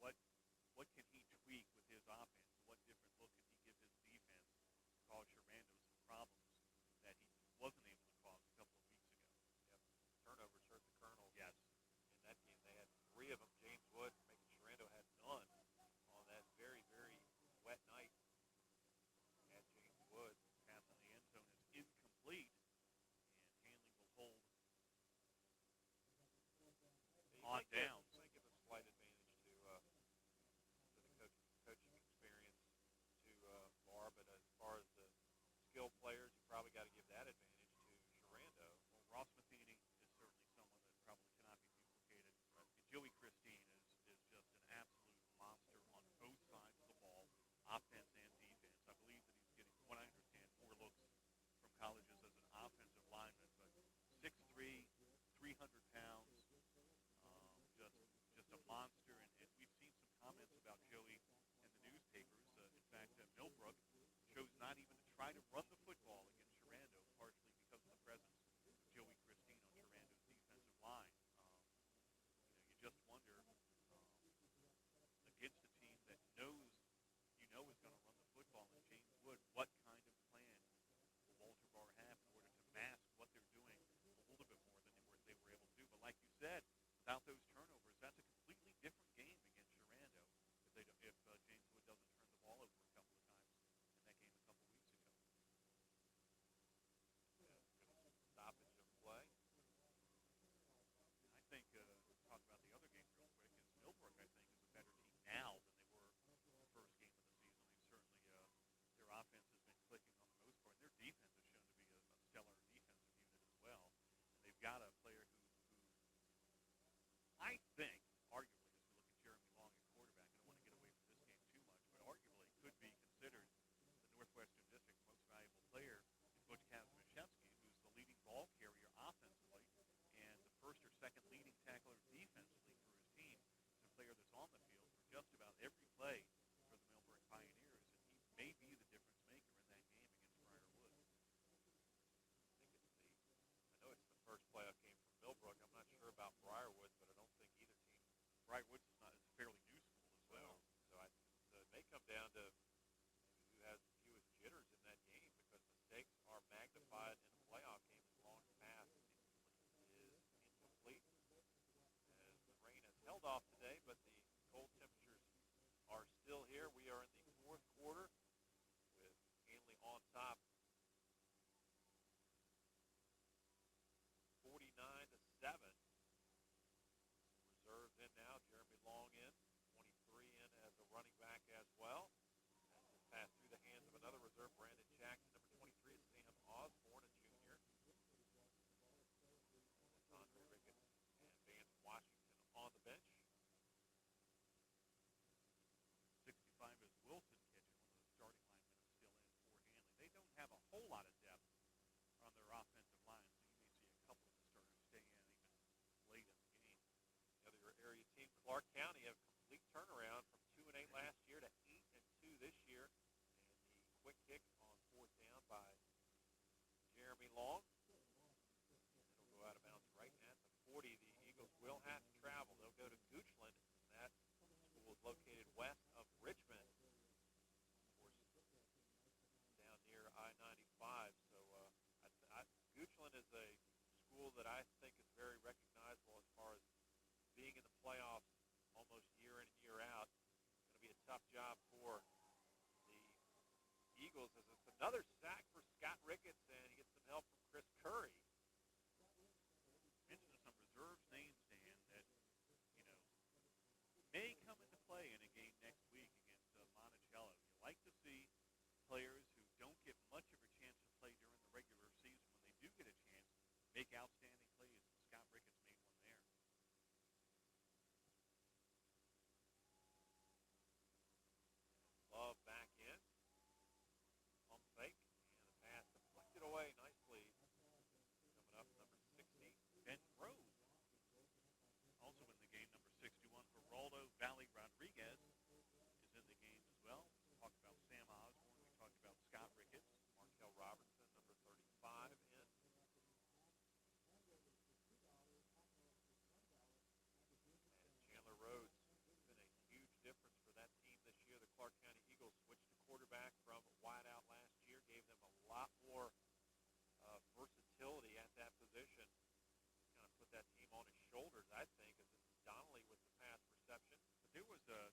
what can he tweak with his offense? What different look can he give his defense to cause Sherando some problems that he wasn't able to cause a couple of weeks ago? Yep. Turnovers hurt the Colonels. Yes. In that game, they had 3 of them. James Wood, making Sherando had none on that very wet night at James Wood. Pass in the end zone is incomplete, and Handley will hold on downs. Might give a slight advantage to the coaching experience to Barr, but as far as the skill players, you probably got to give that advantage to Sherando. Well, Ross Matheny is certainly someone that probably cannot be duplicated. Right? And Joey Christine is just an absolute monster on both sides of the ball, offense and defense. I believe that he's getting, from what I understand, 4 looks from colleges as an offensive lineman, but 6'3", 300 pounds, just a monster. And we've seen some comments about Joey in the newspapers. In fact, Millbrook chose not even to try to run the football against Sherando, partially because of the presence of Joey Christine on Sherando's defensive line. You just wonder, against a team that knows is going to run the football in James Wood, what kind of plan will Walter Barr have in order to mask what they're doing a little bit more than they were able to do? But like you said, without those turnovers, that's a completely different game against Sherando if James Wood doesn't turn the ball over a couple of times in that game a couple of weeks ago. Yeah, stoppage of play. I think, talk about the other game real quick, is Millbrook, I think, is a better team now than they were the first game of the season. They've certainly, their offense has been clicking on the most part. Their defense has shown to be a stellar defensive unit as well. And they've got a player who I think, arguably, as we look at Jeremy Long at quarterback, I don't want to get away from this game too much, but arguably could be considered the Northwestern District's most valuable player is Butch Kazmashevsky, who's the leading ball carrier offensively and the first or second leading tackler defensively for his team. He's a player that's on the field for just about every play for the Millbrook Pioneers, and he may be the difference maker in that game against Briarwood. I know it's the first playoff game for Millbrook. I'm not sure about Briarwood, but I don't think either team. Briarwood's is a fairly new school as well. off today, but the cold temperatures are still here. We are in the fourth quarter with Handley on top, 49-7. Reserves in now. Jeremy Long in, 23 in as a running back as well. As this pass through the hands of another reserve, Brandon Jackson. Number 23 is Sam Osborne, a junior. That's Andre Ricketts and Vance Washington on the bench. 65 is Wilson Kitchen, one of the starting linemen is still in for Handley. They don't have a whole lot of depth on their offensive line, so you may see a couple of the starters stay in even late in the game. The other area team, Clark County, have a complete turnaround from 2-8 last year to 8-2 this year. And the quick kick on fourth down by Jeremy Long. It'll go out of bounds right at the 40. The Eagles will have to travel. They'll go to Goochland. That school is located west of Richmond, of course, down near I-95. So Goochland is a school that I think is very recognizable as far as being in the playoffs almost year in and year out. It's going to be a tough job for the Eagles as it's another sack for Scott Ricketts, and he gets some help from Chris Curry. Mentioned some reserves names, Dan, that, may come into play in a game next week against Monticello. You like to see players who don't get much of a chance to play during the regular season, when they do get a chance, make outstanding plays. Scott Ricketts made one there. Love back in. Pump fake. And the pass deflected away nicely. Coming up, number 60. Ben Rose. Also in the game, number 61, Geraldo Valley Rodriguez is in the game as well. We talked about Sam Osborne. We talked about Scott Ricketts. Markel Robertson, number 35 in. And Chandler Rhodes has been a huge difference for that team this year. The Clark County Eagles switched to quarterback from wideout last year, gave them a lot more versatility at that position. Kind of put that team on his shoulders, I think, as this is Donnelly with the pass reception. But there was a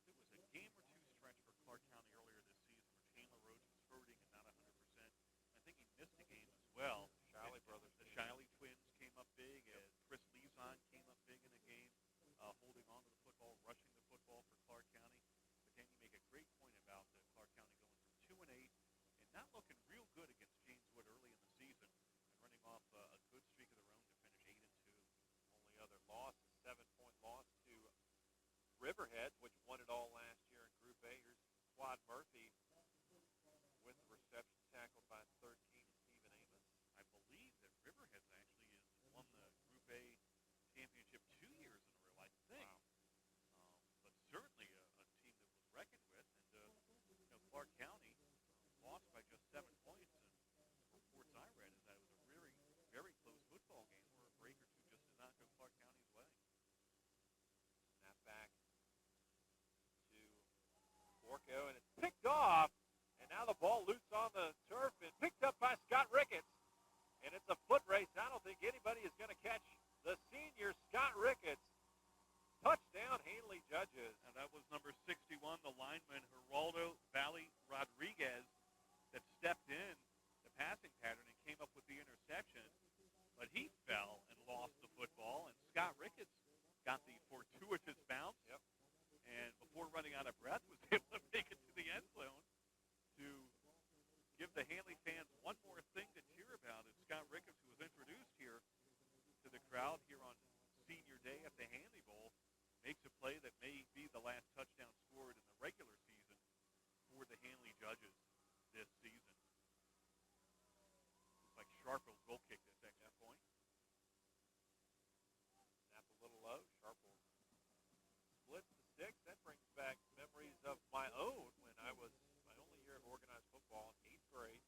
game or two stretch for Clark County earlier this season where Chandler Rhodes was hurting and not 100%. I think he missed a game as well. Shiley brothers. The Shiley twins came up big, and Chris Lezon came up big in a game, holding on to the football, rushing the football for Clark County. But then you make a great point about Clark County going from 2-8 and not looking real good against James Wood early in the season, and running off a good streak of their own to finish 8-2. Only other loss, a 7-point loss to Riverhead, which won it all last year in Group A. Here's Quad Murphy with the reception, tackled by 13, Stephen Amos. I believe that Riverhead actually has won the Group A championship 2 years in a row, I think. Wow. But certainly a team that was reckoned with. And, Clark County lost by just 7 points. And reports I read is that it was a very, very close football game where a break or two just did not go Clark County's way. Snap back to Borco, and it's picked off. And now the ball loose on the turf and picked up by Scott Ricketts. And it's a foot race. I don't think anybody is going to catch the senior Scott Ricketts. Touchdown, Handley Judges. And that was number 61, the lineman Geraldo Valley Rodriguez, that stepped in the passing pattern and came up with the interception. But he fell and lost the football, and Scott Ricketts got the fortuitous bounce. Yep. And before running out of breath, was able to make it to the end zone to give the Handley fans one more thing to cheer about. And Scott Ricketts, who was introduced here to the crowd here on Senior Day at the Handley Bowl, makes a play that may be the last touchdown scored in the regular season for the Handley Judges this season. Looks like Sharple's goal kicked this extra point. Snap a little low. Sharple splits the 6. That brings back memories of my own when I was my only year of organized football in 8th grade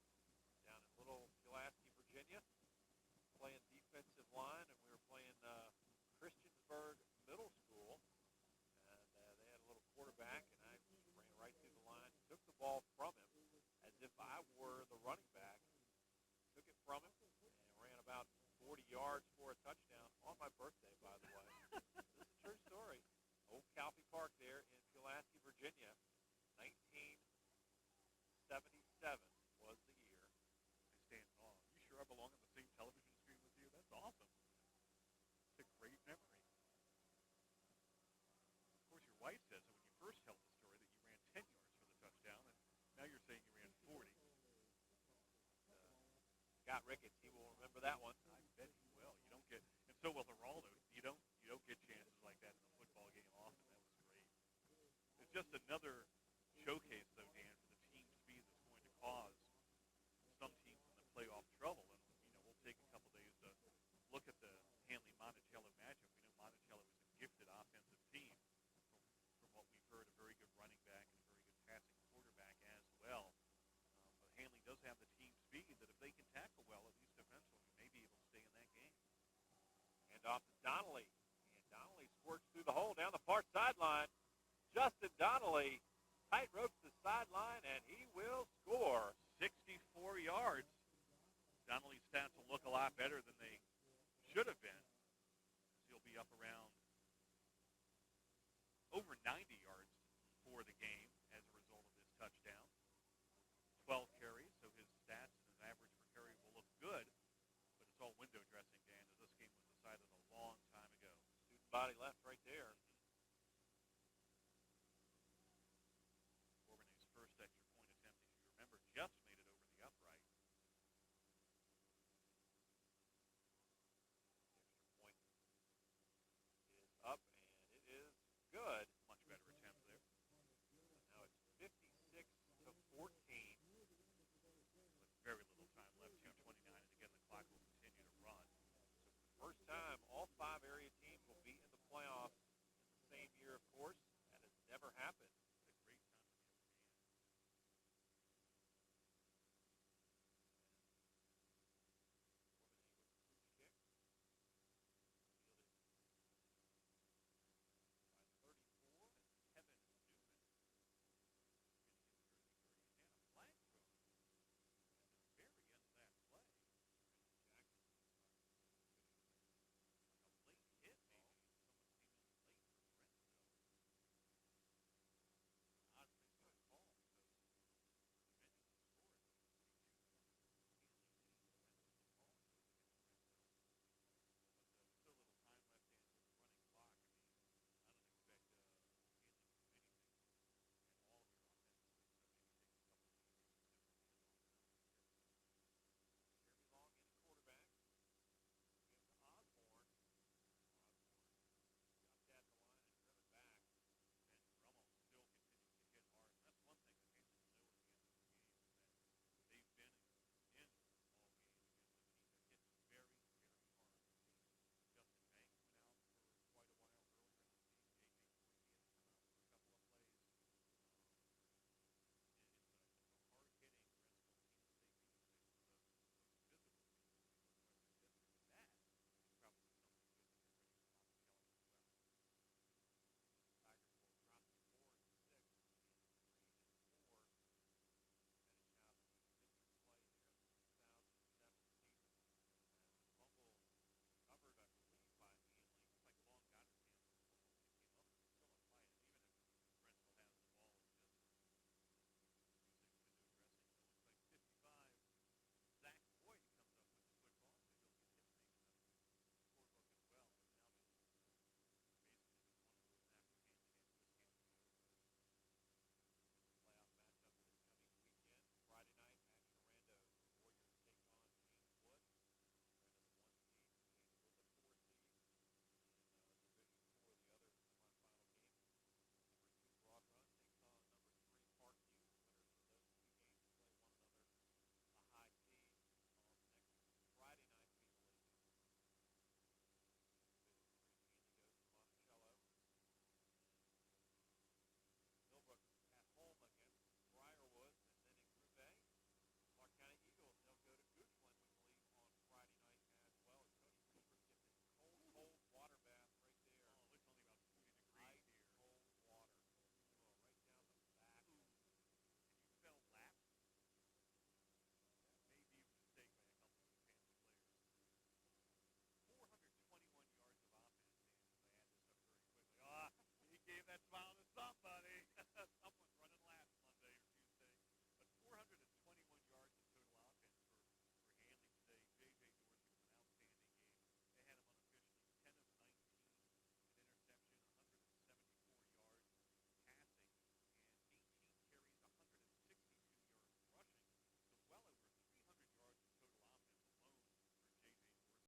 down in Little Pulaski, Virginia, playing defensive line, and we were playing Christiansburg Middle School. And they had a little quarterback, and I just ran right through the line, took the ball from him as if I were the running back, took it from him, and ran about 40 yards for a touchdown on my birthday, by the way. This is a true story. 0 Ricketts. He will remember that one. I bet he will. You don't get, and so will Geraldo. You don't get chances like that in a football game often. That was great. It's just another showcase, though, Dan, for the team speed that's going to cause some teams in the playoff trouble. And we'll take a couple days to look at the Handley-Monticello matchup. We know Monticello is a gifted offensive team. From what we've heard, a very good running back and a very good passing quarterback as well. But Handley does have the team speed that if they can tackle well, at least defensively, may be able to stay in that game. And off to Donnelly. And Donnelly squirts through the hole down the far sideline. Justin Donnelly tight ropes the sideline, and he will score. 64 yards. Donnelly's stats will look a lot better than they should have been. He'll be up around over 90 yards for the game as a result of this touchdown. 12 carries, so his stats and his average per carry will look good, but it's all window dressing, Dan, as this game was decided a long time ago. Student body left right there.